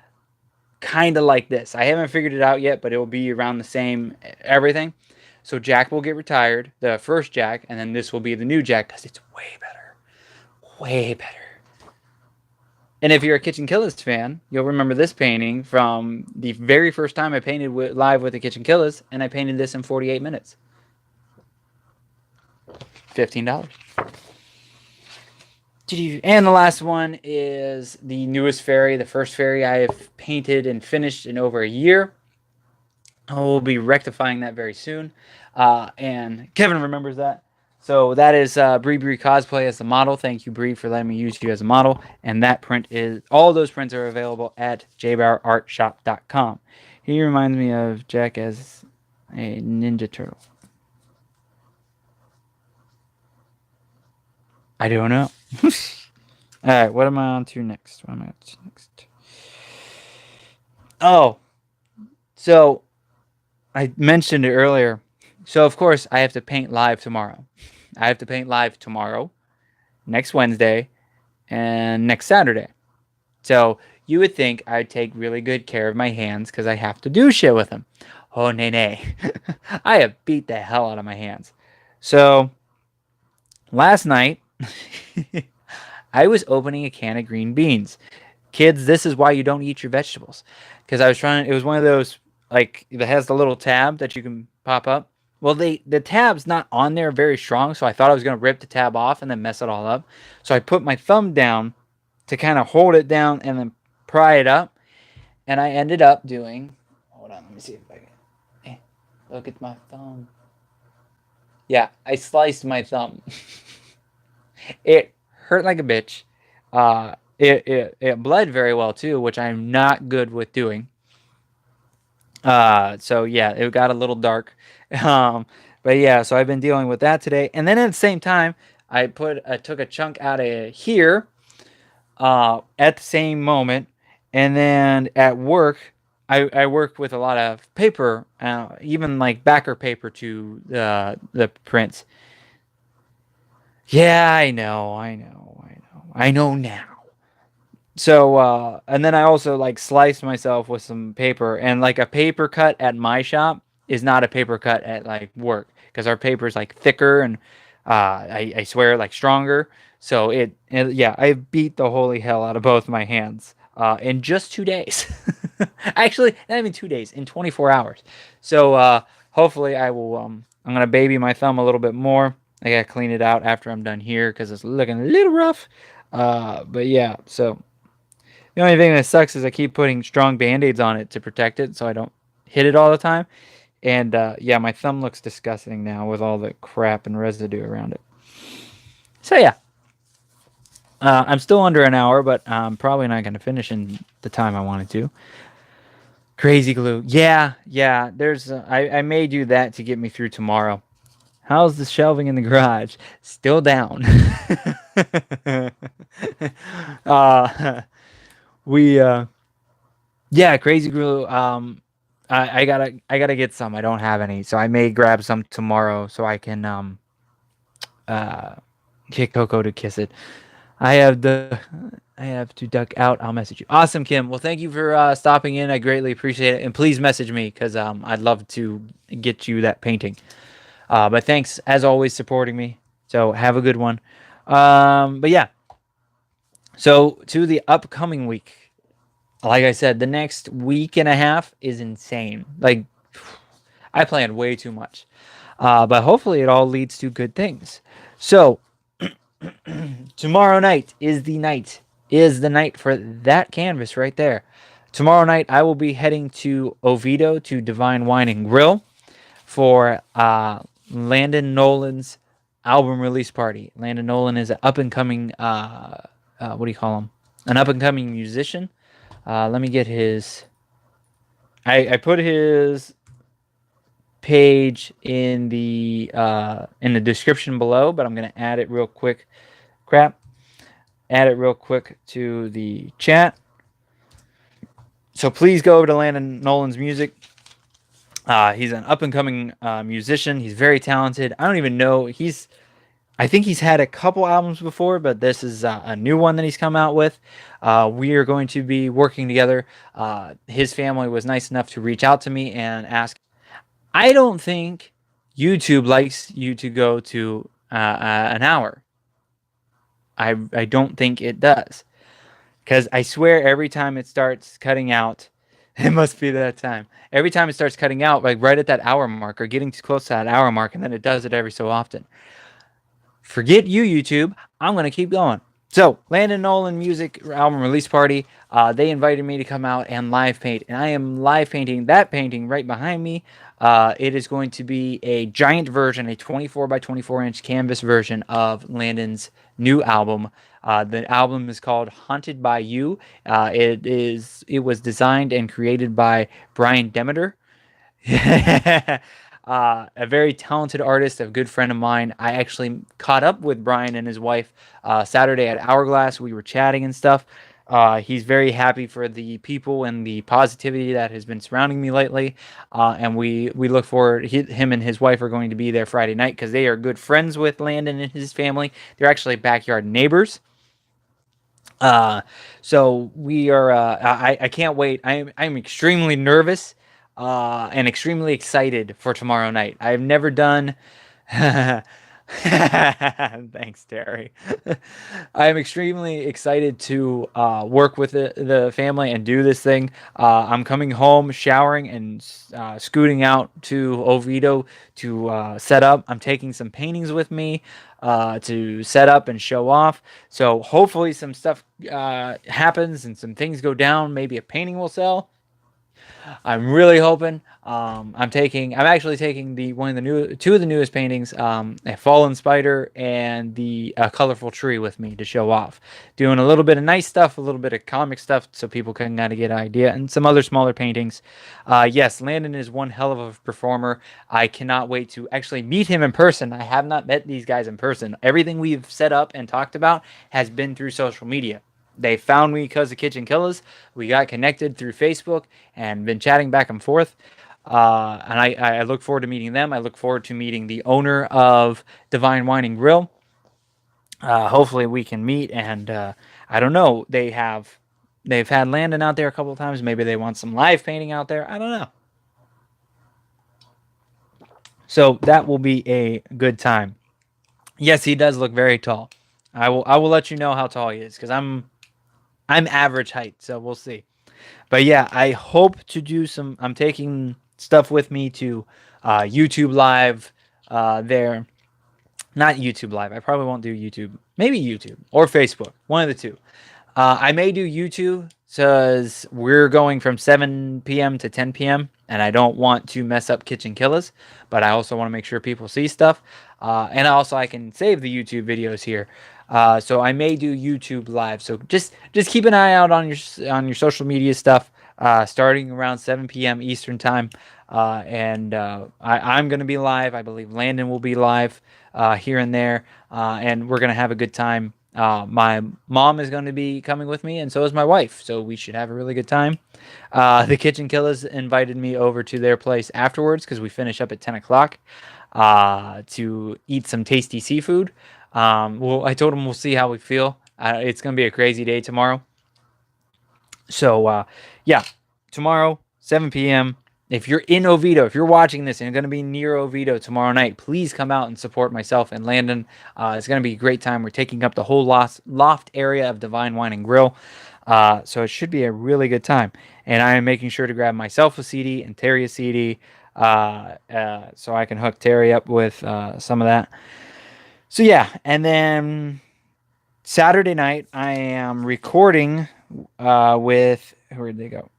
kind of like this. I haven't figured it out yet, but it will be around the same everything. So Jack will get retired, the first Jack, and then this will be the new Jack because it's way better. Way better. And if you're a KitchenKillaz fan, you'll remember this painting from the very first time I painted live with the KitchenKillaz, and I painted this in 48 minutes. $15. And the last one is the newest fairy, the first fairy I have painted and finished in over a year. I will be rectifying that very soon. And Kevin remembers that. So that is Bree Cosplay as the model. Thank you, Bree, for letting me use you as a model. And that print is, all those prints are available at JBauerartShop.com. He reminds me of Jack as a Ninja Turtle. I don't know. All right, what am I on to next? Oh, so I mentioned it earlier. So, of course, I have to paint live tomorrow. Next Wednesday, and next Saturday. So, you would think I'd take really good care of my hands because I have to do shit with them. Oh, nay. I have beat the hell out of my hands. So, last night, I was opening a can of green beans. Kids, this is why you don't eat your vegetables. Because it was one of those, like, that has the little tab that you can pop up. Well, the tab's not on there very strong, so I thought I was going to rip the tab off and then mess it all up. So I put my thumb down to kind of hold it down and then pry it up. And I ended up doing, hold on, let me see if I can, look at my thumb. Yeah, I sliced my thumb. It hurt like a bitch. it bled very well too, which I'm not good with doing. So yeah, it got a little dark. Um, but yeah, so I've been dealing with that today, and then at the same time, I took a chunk out of here at the same moment, and then at work, I work with a lot of paper, even like backer paper to the prints. Yeah, I know now. So and then I also like slice myself with some paper, and like a paper cut at my shop is not a paper cut at like work because our paper is like thicker and I swear like stronger. So yeah, I beat the holy hell out of both my hands in just 2 days. Actually, not even 2 days, in 24 hours. So hopefully I'm gonna baby my thumb a little bit more. I gotta clean it out after I'm done here because it's looking a little rough. But yeah, so the only thing that sucks is I keep putting strong band-aids on it to protect it so I don't hit it all the time. And yeah, my thumb looks disgusting now with all the crap and residue around it. So yeah, I'm still under an hour, but I'm probably not going to finish in the time I wanted to. Crazy glue. Yeah, yeah. I may do that to get me through tomorrow. How's the shelving in the garage? Still down. uh, we Yeah, crazy glue. I gotta get some. I don't have any, so I may grab some tomorrow so I can uh get Coco to kiss it. I have the I have to duck out. I'll message you. Awesome, Kim. Well, thank you for stopping in. I greatly appreciate it, and please message me because I'd love to get you that painting. But thanks as always supporting me. So have a good one. But yeah. So to the upcoming week. Like I said, the next week and a half is insane. Like, I planned way too much. But hopefully it all leads to good things. So, tomorrow night is the night for that canvas right there. Tomorrow night, I will be heading to Oviedo to Divine Wine and Grill for Landon Noland's album release party. Landon Noland is an up and coming, what do you call him? An up and coming musician. Let me get his. I put his page in the description below, but I'm gonna add it real quick. Crap. Add it real quick to the chat. So please go over to Landon Noland's music. He's an up and coming musician. He's very talented. I don't even know. I think he's had a couple albums before, but this is a new one that he's come out with. We are going to be working together. His family was nice enough to reach out to me and ask. I don't think YouTube likes you to go to an hour. I don't think it does. Because I swear every time it starts cutting out, it must be that time. Every time it starts cutting out, like right at that hour mark or getting too close to that hour mark, and then it does it every so often. Forget you, YouTube. I'm going to keep going. So, Landon Noland music album release party. They invited me to come out and live paint, and I am live painting that painting right behind me. It is going to be a giant version, a 24 by 24 inch canvas version of Landon's new album. The album is called Haunted by You. It was designed and created by Brian Demeter. A very talented artist, a good friend of mine. I actually caught up with Brian and his wife Saturday at Hourglass. We were chatting and stuff. He's very happy for the people and the positivity that has been surrounding me lately. And we look forward. Him and his wife are going to be there Friday night because they are good friends with Landon and his family. They're actually backyard neighbors. So we are. I can't wait. I'm extremely nervous and extremely excited for tomorrow night. I've never done. Thanks, Terry. I am extremely excited to work with the family and do this thing. I'm coming home, showering, and scooting out to Oviedo to set up. I'm taking some paintings with me to set up and show off. So hopefully some stuff happens and some things go down. Maybe a painting will sell. I'm really hoping. I'm actually taking two of the newest paintings, a fallen spider and the colorful tree with me to show off. Doing a little bit of nice stuff, a little bit of comic stuff, so people can kind of get an idea, and some other smaller paintings. Yes, Landon is one hell of a performer. I cannot wait to actually meet him in person. I have not met these guys in person. Everything we've set up and talked about has been through social media. They found me because of KitchenKillaz. We got connected through Facebook and been chatting back and forth. And I look forward to meeting them. I look forward to meeting the owner of Divine Wine and Grill. Hopefully we can meet. And I don't know. They've had Landon out there a couple of times. Maybe they want some live painting out there. I don't know. So that will be a good time. Yes, he does look very tall. I will let you know how tall he is because I'm average height, so we'll see. But yeah, I hope to do some. I'm taking stuff with me to YouTube Live there. Not YouTube Live. I probably won't do YouTube. Maybe YouTube or Facebook. One of the two. I may do YouTube because we're going from 7 p.m. to 10 p.m. and I don't want to mess up KitchenKillaz, but I also want to make sure people see stuff. And also I can save the YouTube videos here. So I may do YouTube Live. So just keep an eye out on your social media stuff. Starting around 7 p.m. Eastern time, and I'm going to be live. I believe Landon will be live here and there, and we're going to have a good time. My mom is going to be coming with me, and so is my wife. So we should have a really good time. The KitchenKillaz invited me over to their place afterwards because we finish up at 10 o'clock to eat some tasty seafood. Well, I told them we'll see how we feel. It's going to be a crazy day tomorrow. So, yeah, tomorrow, 7 p.m. If you're in Oviedo, if you're watching this and you're going to be near Oviedo tomorrow night, please come out and support myself and Landon. It's going to be a great time. We're taking up the whole loft area of Divine Wine and Grill. So it should be a really good time. And I am making sure to grab myself a CD and Terry a CD so I can hook Terry up with some of that. So, yeah, and then Saturday night, I am recording with, where did they go?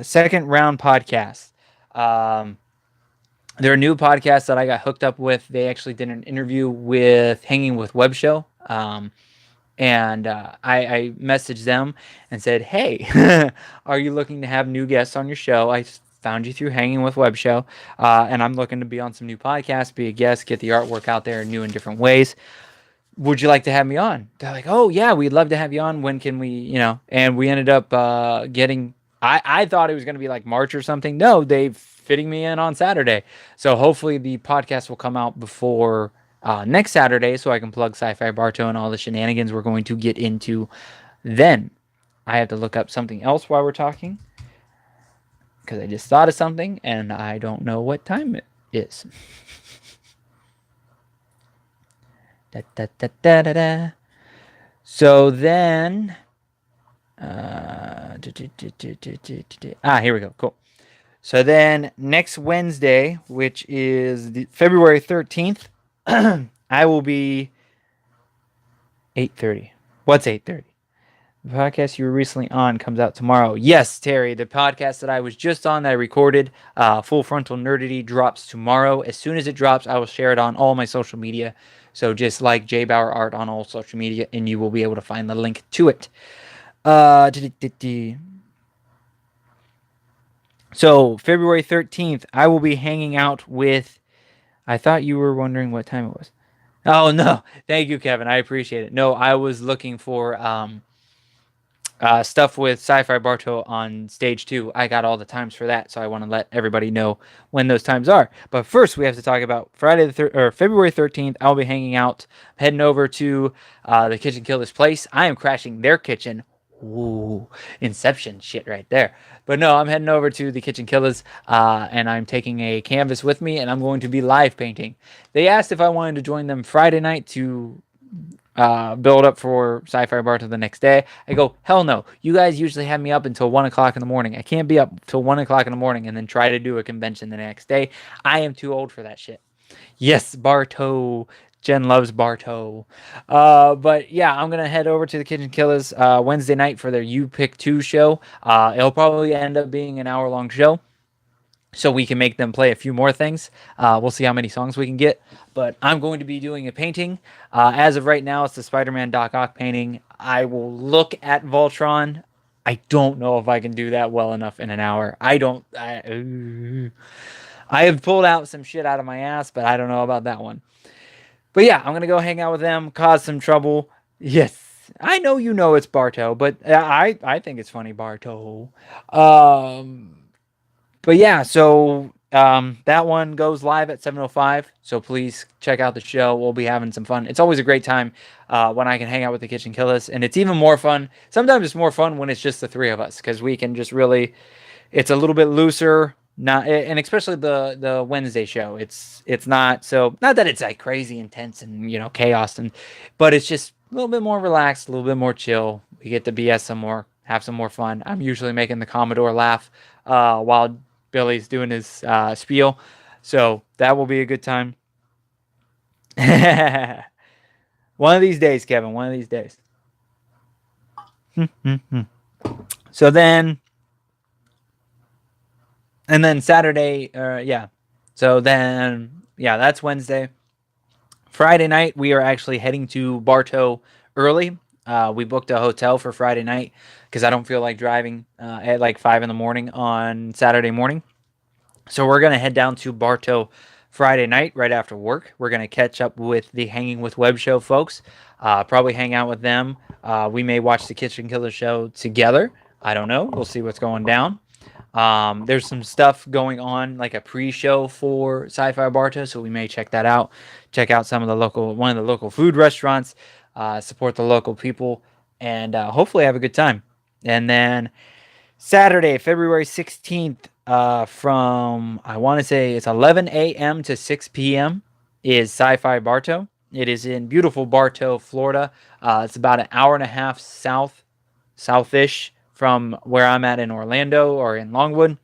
Second Round Podcast. They're a new podcast that I got hooked up with. They actually did an interview with Hanging with Web Show. And I messaged them and said, hey, are you looking to have new guests on your show? I found you through Hanging with Web Show. And I'm looking to be on some new podcasts, be a guest, get the artwork out there in new and different ways. Would you like to have me on? They're like, oh yeah, we'd love to have you on. When can we, and we ended up getting, I thought it was going to be like March or something. No, they fitting me in on Saturday. So hopefully the podcast will come out before next Saturday so I can plug SYFY Bartow and all the shenanigans we're going to get into then. I have to look up something else while we're talking because I just thought of something and I don't know what time it is. Da, da, da, da, da, da. So then, here we go. Cool. So then next Wednesday, which is February 13th, I will be 8:30. What's 8:30? The podcast you were recently on comes out tomorrow. Yes, Terry, the podcast that I was just on that I recorded, Full Frontal Nerdity, drops tomorrow. As soon as it drops, I will share it on all my social media. So just like JBauerart on all social media, and you will be able to find the link to it. So February 13th, I will be hanging out with, I thought you were wondering what time it was. Oh, no. Thank you, Kevin. I appreciate it. No, I was looking for stuff with SYFY Bartow on stage 2. I got all the times for that, so I want to let everybody know when those times are. But first, we have to talk about February 13th. I'll be hanging out, heading over to the KitchenKillaz place. I am crashing their kitchen. Ooh, Inception shit right there. But no, I'm heading over to the KitchenKillaz, and I'm taking a canvas with me, and I'm going to be live painting. They asked if I wanted to join them Friday night to build up for SYFY Bartow the next day. I go, hell no. You guys usually have me up until 1 o'clock in the morning. I can't be up till 1 o'clock in the morning and then try to do a convention the next day. I am too old for that shit. Yes, Bartow Jen loves Bartow. But yeah, I'm gonna head over to the Kitchen Killers Wednesday night for their You Pick Two show. It'll probably end up being an hour-long show, so we can make them play a few more things. We'll see how many songs we can get. But I'm going to be doing a painting. As of right now, it's the Spider-Man Doc Ock painting. I will look at Voltron. I don't know if I can do that well enough in an hour. I have pulled out some shit out of my ass, but I don't know about that one. But yeah, I'm gonna go hang out with them, cause some trouble. Yes, I know you know it's Bartow, but I think it's funny Bartow. Um, but yeah, so that one goes live at 7:05. So please check out the show. We'll be having some fun. It's always a great time when I can hang out with the Kitchen Killers, and it's even more fun. Sometimes it's more fun when it's just the three of us because we can just really. It's a little bit looser. Not and especially the Wednesday show. It's not so not that it's like crazy intense and chaos but it's just a little bit more relaxed, a little bit more chill. We get to BS some more, have some more fun. I'm usually making the Commodore laugh while Billy's doing his spiel. So that will be a good time. One of these days, Kevin. One of these days. So then, and then Saturday, yeah. So then, yeah, that's Wednesday. Friday night, we are actually heading to Bartow early. We booked a hotel for Friday night because I don't feel like driving at like 5 in the morning on Saturday morning. So we're going to head down to Bartow Friday night right after work. We're going to catch up with the Hanging with Web show folks, probably hang out with them. We may watch the Kitchen Killer show together. I don't know. We'll see what's going down. There's some stuff going on, like a pre-show for SYFY Bartow, so we may check that out. Check out one of the local food restaurants, support the local people, and hopefully have a good time. And then Saturday, February 16th, from I want to say it's 11 a.m. to 6 p.m. is SYFY Bartow. It is in beautiful Bartow, Florida. It's about an hour and a half southish from where I'm at in Orlando or in Longwood.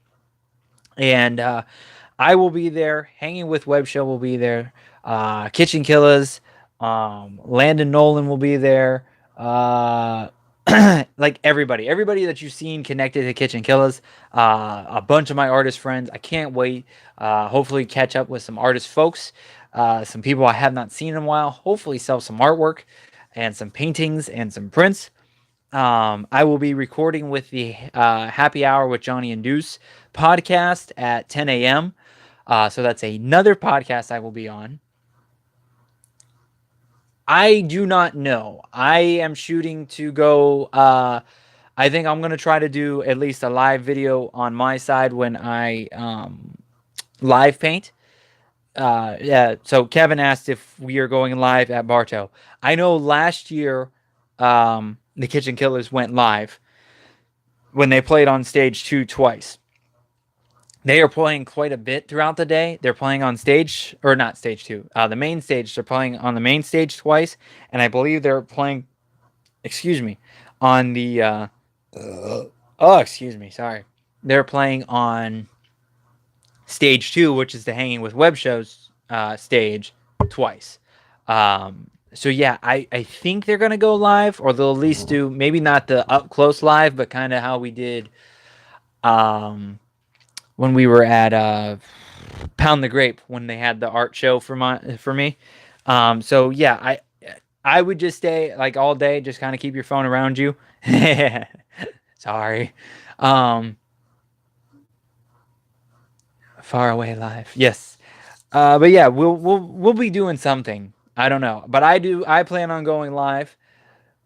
And I will be there. Hanging with Web Show will be there. KitchenKillaz, Landon Noland will be there. Like everybody that you've seen connected to KitchenKillaz. A bunch of my artist friends. I can't wait. Hopefully catch up with some artist folks. Some people I have not seen in a while. Hopefully sell some artwork and some paintings and some prints. I will be recording with the Happy Hour with Johnny and Deuce podcast at 10 a.m. So that's another podcast I will be on. I do not know. I am shooting to go. I think I'm going to try to do at least a live video on my side when I live paint. Yeah. So Kevin asked if we are going live at Bartow. I know last year the Kitchen Killers went live when they played on stage 2 twice. They are playing quite a bit throughout the day. They're playing on stage, or not stage 2, the main stage. They're playing on the main stage twice, and I believe they're playing, on the, sorry. They're playing on stage 2, which is the Hanging with Web shows stage, twice. So yeah, I think they're gonna go live, or they'll at least do maybe not the up close live, but kind of how we did when we were at Pound the Grape when they had the art show for me. So yeah, I would just stay like all day, just kind of keep your phone around you. Sorry. Far away live. Yes. But yeah, we'll be doing something. I don't know, but I plan on going live.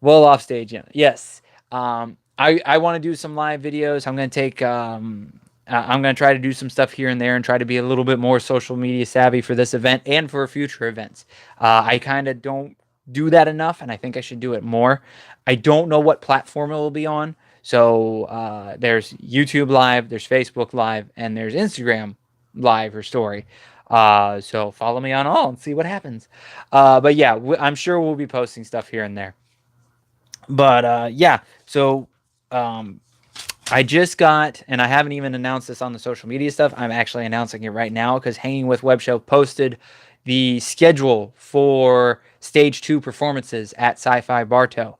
Well, off stage, yeah. Yes. I want to do some live videos. I'm gonna take. I'm gonna try to do some stuff here and there and try to be a little bit more social media savvy for this event and for future events. I kind of don't do that enough, and I think I should do it more. I don't know what platform it will be on. So there's YouTube Live, there's Facebook Live, and there's Instagram Live or Story. So follow me on all and see what happens. But yeah, I'm sure we'll be posting stuff here and there. But yeah, so I just got, and I haven't even announced this on the social media stuff. I'm actually announcing it right now because Hanging with Web Show posted the schedule for stage 2 performances at SYFY Bartow.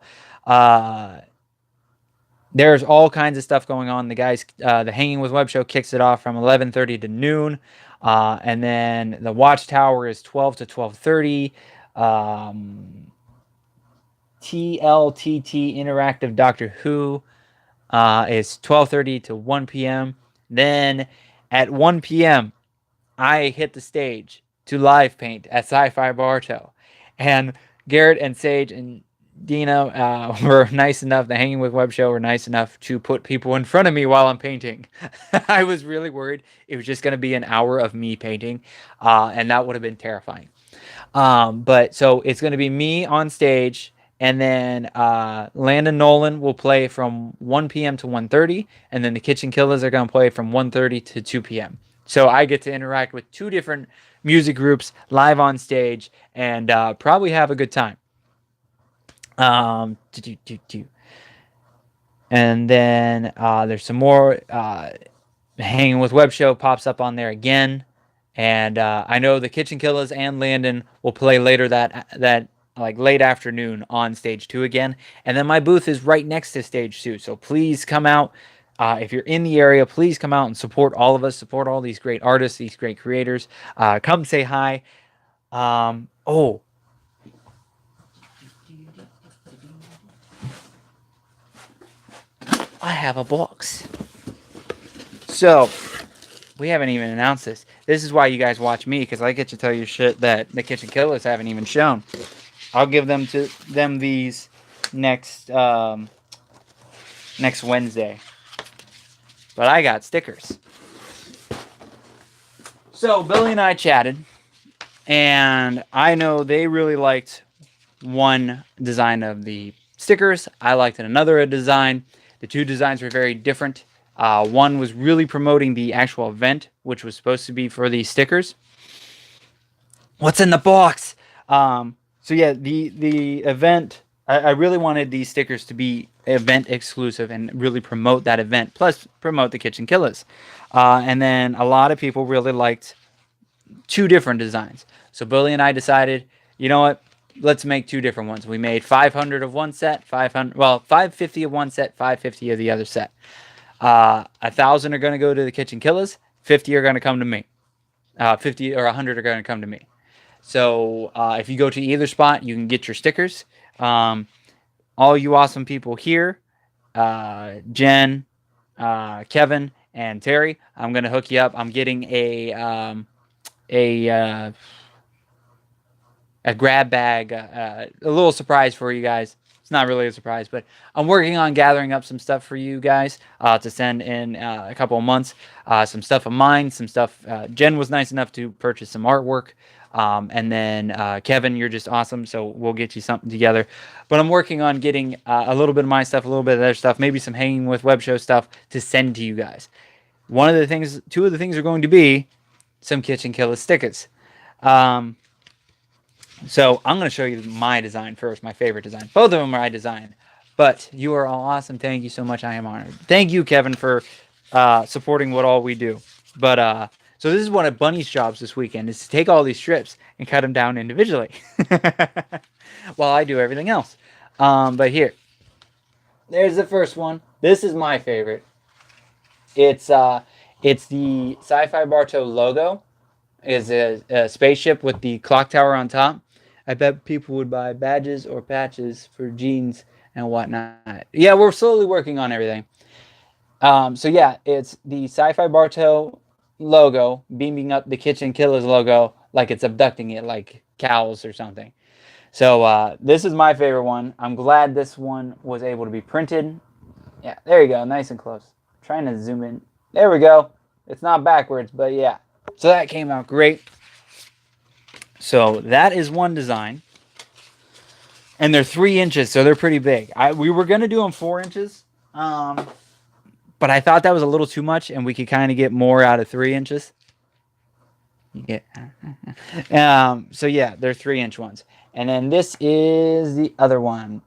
There's all kinds of stuff going on. The guys, the Hanging with Web show kicks it off from 11:30 to noon, and then the Watchtower is 12 to 12:30. TLTT Interactive Doctor Who is 12:30 to 1 p.m. Then at 1 p.m., I hit the stage to live paint at SYFY Bartow, and Garrett and Sage and Dina were nice enough. The Hanging with Web show were nice enough to put people in front of me while I'm painting. I was really worried it was just going to be an hour of me painting, and that would have been terrifying. But so it's going to be me on stage, and then Landon Noland will play from 1 p.m. to 1:30, and then the KitchenKillaz are going to play from 1:30 to 2 p.m. So I get to interact with 2 different music groups live on stage, and probably have a good time. And then there's some more. Hanging with Web show pops up on there again, and I know the KitchenKillaz and Landon will play later that like late afternoon on stage 2 again, and then my booth is right next to stage 2. So please come out. If you're in the area, please come out and support all of us, support all these great artists, these great creators. Come say hi. Oh, I have a box. So, we haven't even announced this. This is why you guys watch me, because I get to tell you shit that the KitchenKillaz haven't even shown. I'll give them to them these next Wednesday. But I got stickers. So Billy and I chatted, and I know they really liked one design of the stickers. I liked another design. The 2 designs were very different. One was really promoting the actual event, which was supposed to be for the stickers. What's in the box? So yeah, the event, I really wanted these stickers to be event exclusive and really promote that event, plus promote the KitchenKillaz. And then a lot of people really liked 2 different designs. So Billy and I decided, you know what? Let's make 2 different ones. We made 500 of one set, 550 of one set, 550 of the other set. 1,000 are going to go to the KitchenKillaz, 50 are going to come to me. 50 or 100 are going to come to me. So if you go to either spot, you can get your stickers. All you awesome people here, Jen, Kevin, and Terry, I'm going to hook you up. I'm getting a grab bag, a little surprise for you guys. It's not really a surprise, but I'm working on gathering up some stuff for you guys to send in a couple of months. Some stuff of mine, some stuff. Jen was nice enough to purchase some artwork. And then Kevin, you're just awesome, so we'll get you something together. But I'm working on getting a little bit of my stuff, a little bit of their stuff, maybe some Hanging with Web show stuff to send to you guys. 2 of the things are going to be some KitchenKillaz stickers. So I'm going to show you my design first, my favorite design. Both of them are I designed. But you are all awesome. Thank you so much. I am honored. Thank you, Kevin, for supporting what all we do. But so this is one of Bunny's jobs this weekend, is to take all these strips and cut them down individually while I do everything else. But here, there's the first one. This is my favorite. It's the SYFY Bartow logo. Is a spaceship with the clock tower on top. I bet people would buy badges or patches for jeans and whatnot. Yeah, we're slowly working on everything. So yeah, it's the SYFY Bartow logo beaming up the KitchenKillaz logo like it's abducting it, like cows or something. So this is my favorite one. I'm glad this one was able to be printed. Yeah, there you go, nice and close. I'm trying to zoom in. There we go. It's not backwards, but yeah. So that came out great. So that is one design. And they're 3 inches, so they're pretty big. We were going to do them 4 inches. But I thought that was a little too much, and we could kind of get more out of 3 inches. Yeah. So yeah, they're 3-inch ones. And then this is the other one.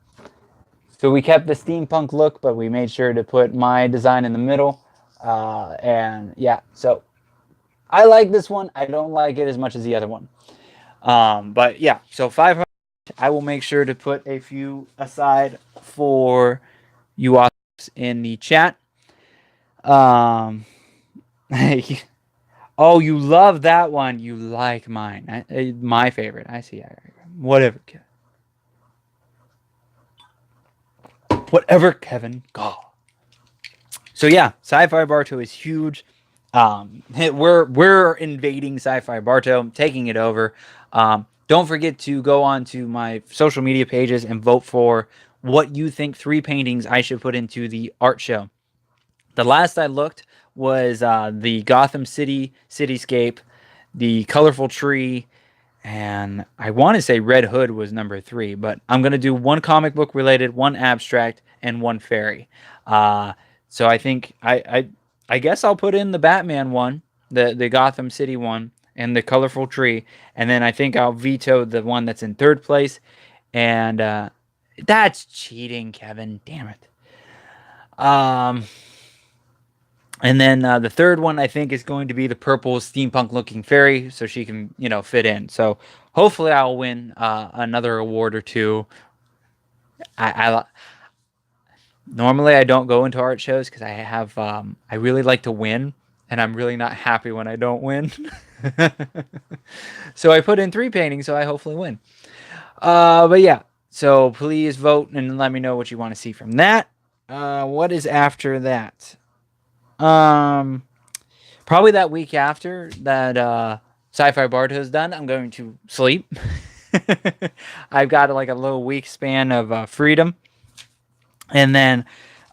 So we kept the steampunk look, but we made sure to put my design in the middle. And yeah, so I like this one. I don't like it as much as the other one. But yeah, so 500. I will make sure to put a few aside for you all in the chat. Um, oh, you love that one. You like mine. My favorite. I see. Whatever. Whatever, Kevin. God. So yeah, SYFY Bartow is huge. We're invading SYFY Bartow, taking it over. Don't forget to go on to my social media pages and vote for what you think 3 paintings I should put into the art show. The last I looked was the Gotham City cityscape, the colorful tree, and I want to say Red Hood was number 3, but I'm gonna do one comic book related, one abstract, and one fairy. Uh, so I think I guess I'll put in the Batman one, the Gotham City one, and the colorful tree, and then I think I'll veto the one that's in 3rd place, and that's cheating, Kevin. Damn it. Um, and then the 3rd one I think is going to be the purple steampunk looking fairy, so she can fit in. So hopefully I'll win another award or two. I normally I don't go into art shows because I really like to win, and I'm really not happy when I don't win. So I put in 3 paintings, so I hopefully win. But yeah, so please vote and let me know what you want to see from that. What is after that? Probably that week after that SYFY Bartow is done, I'm going to sleep. I've got like a little week span of freedom. And then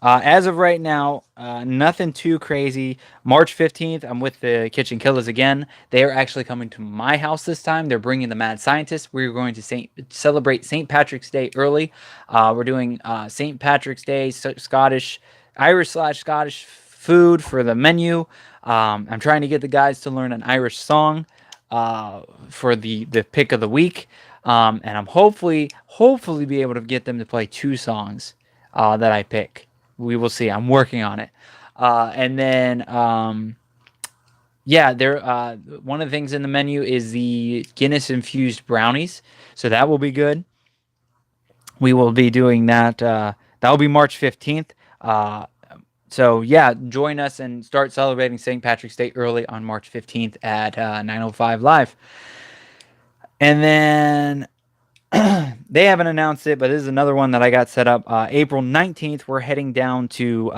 as of right now, nothing too crazy. March 15th, I'm with the KitchenKillaz again. They are actually coming to my house this time. They're bringing the Mad Scientist. We're going to celebrate St. Patrick's Day early. We're doing St. Patrick's Day, Scottish, Irish/Scottish food for the menu. I'm trying to get the guys to learn an Irish song for the pick of the week. And I'm hopefully be able to get them to play 2 songs that I pick. We will see. I'm working on it. And then, yeah, there. One of the things in the menu is the Guinness infused brownies, so that will be good. We will be doing that. That will be March 15th. So yeah, join us and start celebrating St. Patrick's Day early on March 15th at 9:05 live. And then they haven't announced it, but this is another one that I got set up. April 19th, we're heading down to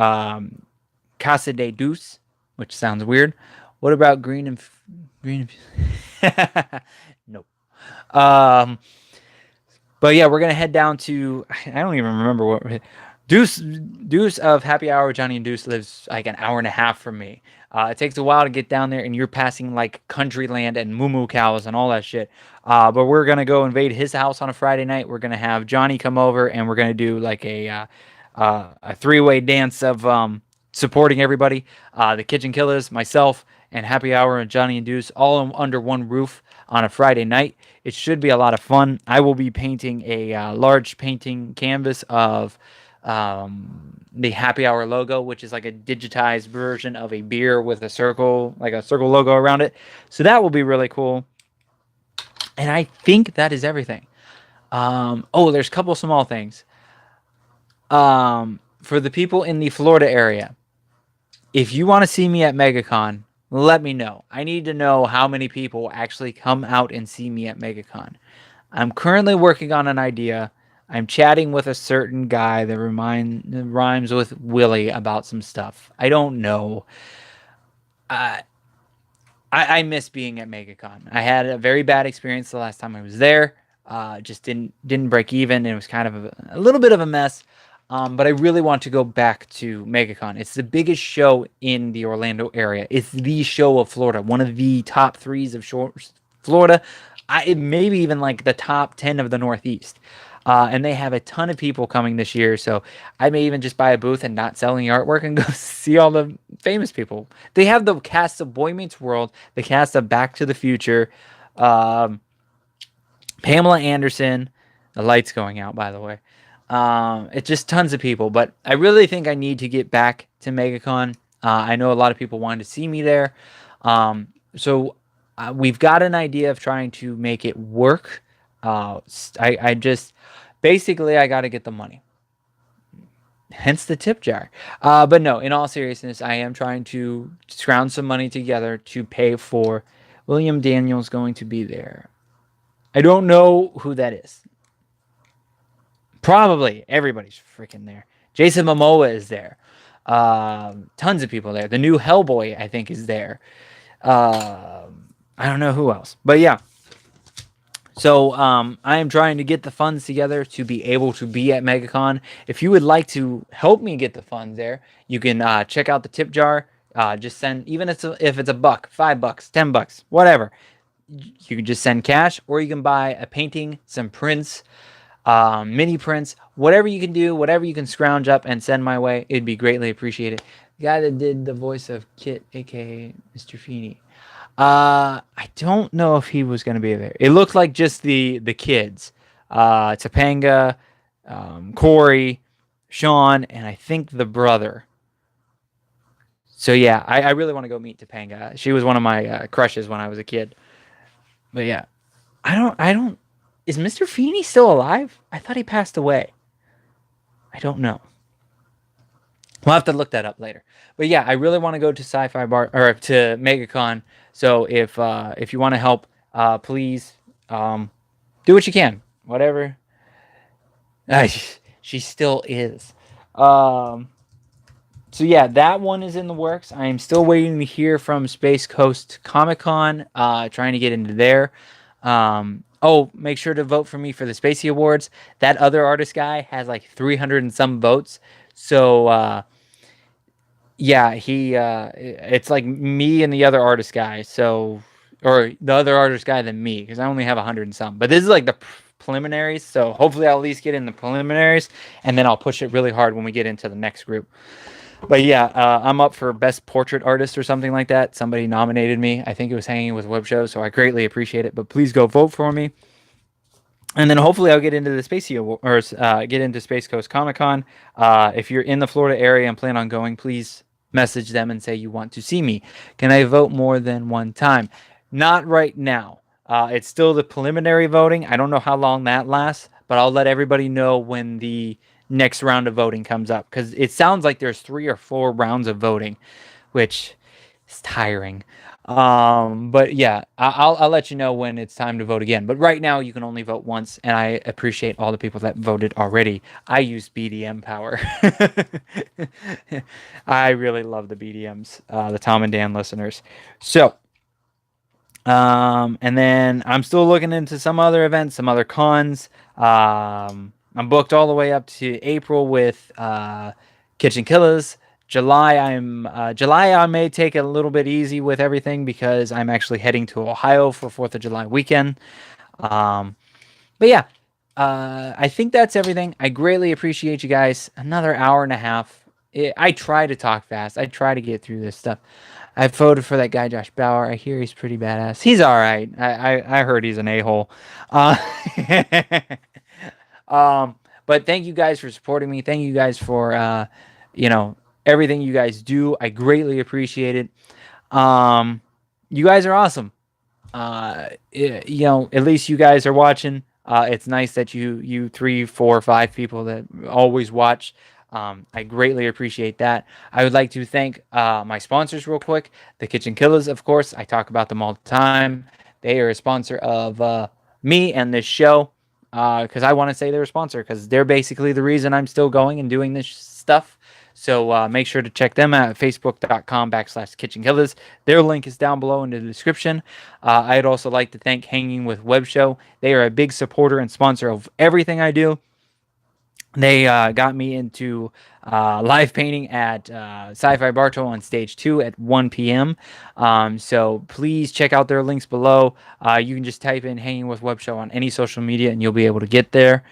Casa de Deuce, which sounds weird. What about green? Nope. But yeah, we're gonna head down to. I don't even remember what. Deuce of Happy Hour with Johnny and Deuce lives like an hour and a half from me. It takes a while to get down there, and you're passing like Countryland and moo cows and all that shit. But we're gonna go invade his house on a Friday night. We're gonna have Johnny come over, and we're gonna do like a 3-way dance of supporting everybody. The KitchenKillaz, myself, and Happy Hour and Johnny and Deuce all under one roof on a Friday night. It should be a lot of fun. I will be painting a large painting canvas of the Happy Hour logo, which is like a digitized version of a beer with a circle, like a circle logo around it. So that will be really cool. And I think that is everything. There's a couple small things. For the people in the Florida area, if you want to see me at MegaCon, let me know. I need to know how many people actually come out and see me at MegaCon. I'm currently working on an idea. I'm chatting with a certain guy that rhymes with Willie about some stuff. I don't know. I miss being at MegaCon. I had a very bad experience the last time I was there. Just didn't break even. It was kind of a little bit of a mess. But I really want to go back to MegaCon. It's the biggest show in the Orlando area. It's the show of Florida. One of the top 3s of Florida. Maybe even like the top 10 of the Northeast. And they have a ton of people coming this year, so I may even just buy a booth and not sell any artwork and go see all the famous people. They have the cast of Boy Meets World, the cast of Back to the Future, Pamela Anderson. The light's going out, by the way. It's just tons of people, but I really think I need to get back to MegaCon. I know a lot of people wanted to see me there, so we've got an idea of trying to make it work. I just basically I got to get the money, hence the tip jar. But no, in all seriousness, I am trying to scrounge some money together to pay for William Daniels going to be there. I don't know who that is. Probably everybody's freaking there. Jason Momoa is there. Tons of people there. The new Hellboy, I think, is there. I don't know who else, but yeah. So I am trying to get the funds together to be able to be at MegaCon. If you would like to help me get the funds there, you can check out the tip jar. Just send, even if it's a buck, $5, $10, whatever. You can just send cash, or you can buy a painting, some prints, mini prints, whatever you can do, whatever you can scrounge up and send my way. It'd be greatly appreciated. The guy that did the voice of Kit, aka Mr. Feeney. I don't know if he was going to be there. It looked like just the kids, Topanga, Corey, Sean, and I think the brother. So yeah, I really want to go meet Topanga. She was one of my crushes when I was a kid. But yeah, I don't. Is Mr. Feeney still alive? I thought he passed away. I don't know. We'll have to look that up later. But yeah, I really want to go to SYFY Bar or to MegaCon. So if you want to help, please do what you can. Whatever. She still is. So yeah, that one is in the works. I am still waiting to hear from Space Coast Comic Con. Trying to get into there. Oh, make sure to vote for me for the Spacey Awards. That other artist guy has like 300 and some votes. So yeah, it's like me and the other artist guy. So, or the other artist guy than me, because I only have 100 and some. But this is like the preliminaries. So hopefully I'll at least get in the preliminaries, and then I'll push it really hard when we get into the next group. But yeah, I'm up for best portrait artist or something like that. Somebody nominated me. I think it was Hanging with Web Show, so I greatly appreciate it. But please go vote for me. And then hopefully I'll get into the Spacey or get into Space Coast Comic Con. If you're in the Florida area and plan on going, please message them and say you want to see me. Can I vote more than one time? Not right now. It's still the preliminary voting. I don't know how long that lasts, but I'll let everybody know when the next round of voting comes up, because it sounds like there's 3 or 4 rounds of voting, which is tiring. But yeah, I'll let you know when it's time to vote again. But right now you can only vote once, and I appreciate all the people that voted already. I use BDM power. I really love the BDMs, the Tom and Dan listeners. So, and then I'm still looking into some other events, some other cons. I'm booked all the way up to April with KitchenKillaz. July I may take it a little bit easy with everything, because I'm actually heading to Ohio for 4th of July weekend. But yeah, I think that's everything. I greatly appreciate you guys. Another hour and a half. I try to talk fast. I try to get through this stuff. I voted for that guy, Josh Bauer. I hear he's pretty badass. He's all right. I heard he's an a-hole. But thank you guys for supporting me. Thank you guys for, everything you guys do. I greatly appreciate it. You guys are awesome. At least you guys are watching. It's nice that you 3, 4, 5 people that always watch. I greatly appreciate that. I would like to thank my sponsors real quick. The KitchenKillaz, of course. I talk about them all the time. They are a sponsor of me and this show, because I want to say they're a sponsor, because they're basically the reason I'm still going and doing this stuff. So make sure to check them out at facebook.com/KitchenKillaz. Their link is down below in the description. I'd also like to thank Hanging with Web Show. They are a big supporter and sponsor of everything I do. They got me into live painting at SYFY Bartow on stage 2 at 1 p.m. So please check out their links below. You can just type in Hanging with Web Show on any social media and you'll be able to get there.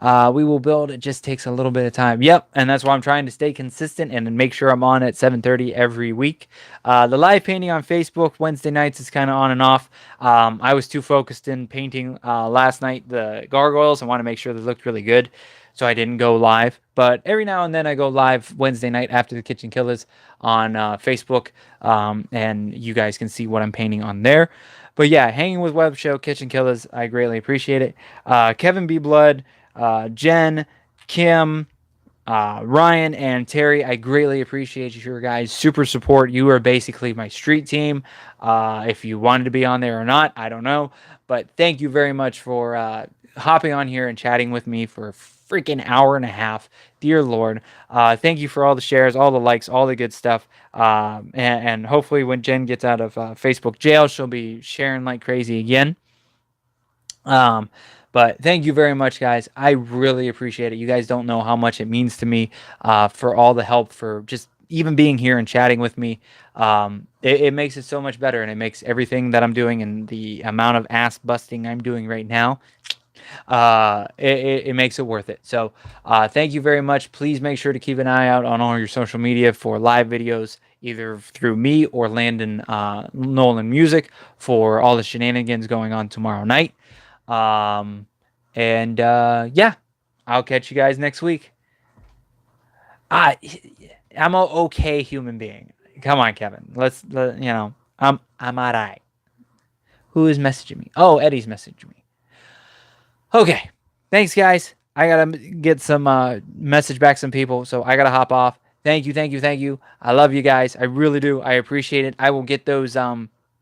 We will build. It just takes a little bit of time. Yep, and that's why I'm trying to stay consistent and make sure I'm on at 7:30 every week. The live painting on Facebook Wednesday nights is kind of on and off. I was too focused in painting last night the gargoyles. I want to make sure they looked really good, so I didn't go live. But every now and then I go live Wednesday night after the KitchenKillaz on Facebook, and you guys can see what I'm painting on there. But yeah, Hanging with Web Show, KitchenKillaz, I greatly appreciate it. Kevin B. Blood, Jen, Kim, Ryan and Terry, I greatly appreciate your guys' super support. You are basically my street team. If you wanted to be on there or not, I don't know. But thank you very much for hopping on here and chatting with me for a freaking hour and a half. Dear Lord. Thank you for all the shares, all the likes, all the good stuff. And hopefully when Jen gets out of Facebook jail, she'll be sharing like crazy again. But thank you very much, guys. I really appreciate it. You guys don't know how much it means to me for all the help, for just even being here and chatting with me. It makes it so much better, and it makes everything that I'm doing and the amount of ass busting I'm doing right now, it makes it worth it. So thank you very much. Please make sure to keep an eye out on all your social media for live videos, either through me or Landon Noland Music, for all the shenanigans going on tomorrow night. Yeah, I'll catch you guys next week. I'm an okay human being. Come on, Kevin. I'm alright. Who is messaging me? Oh, Eddie's messaging me. Okay, thanks, guys. I gotta get some message back some people, so I gotta hop off. Thank you. I love you guys. I really do. I appreciate it. I will get those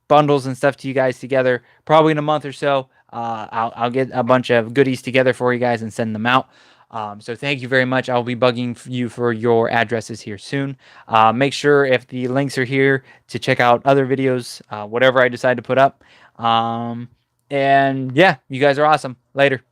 bundles and stuff to you guys together probably in a month or so. I'll get a bunch of goodies together for you guys and send them out. So thank you very much. I'll be bugging you for your addresses here soon. Make sure if the links are here to check out other videos, whatever I decide to put up. And yeah, you guys are awesome. Later.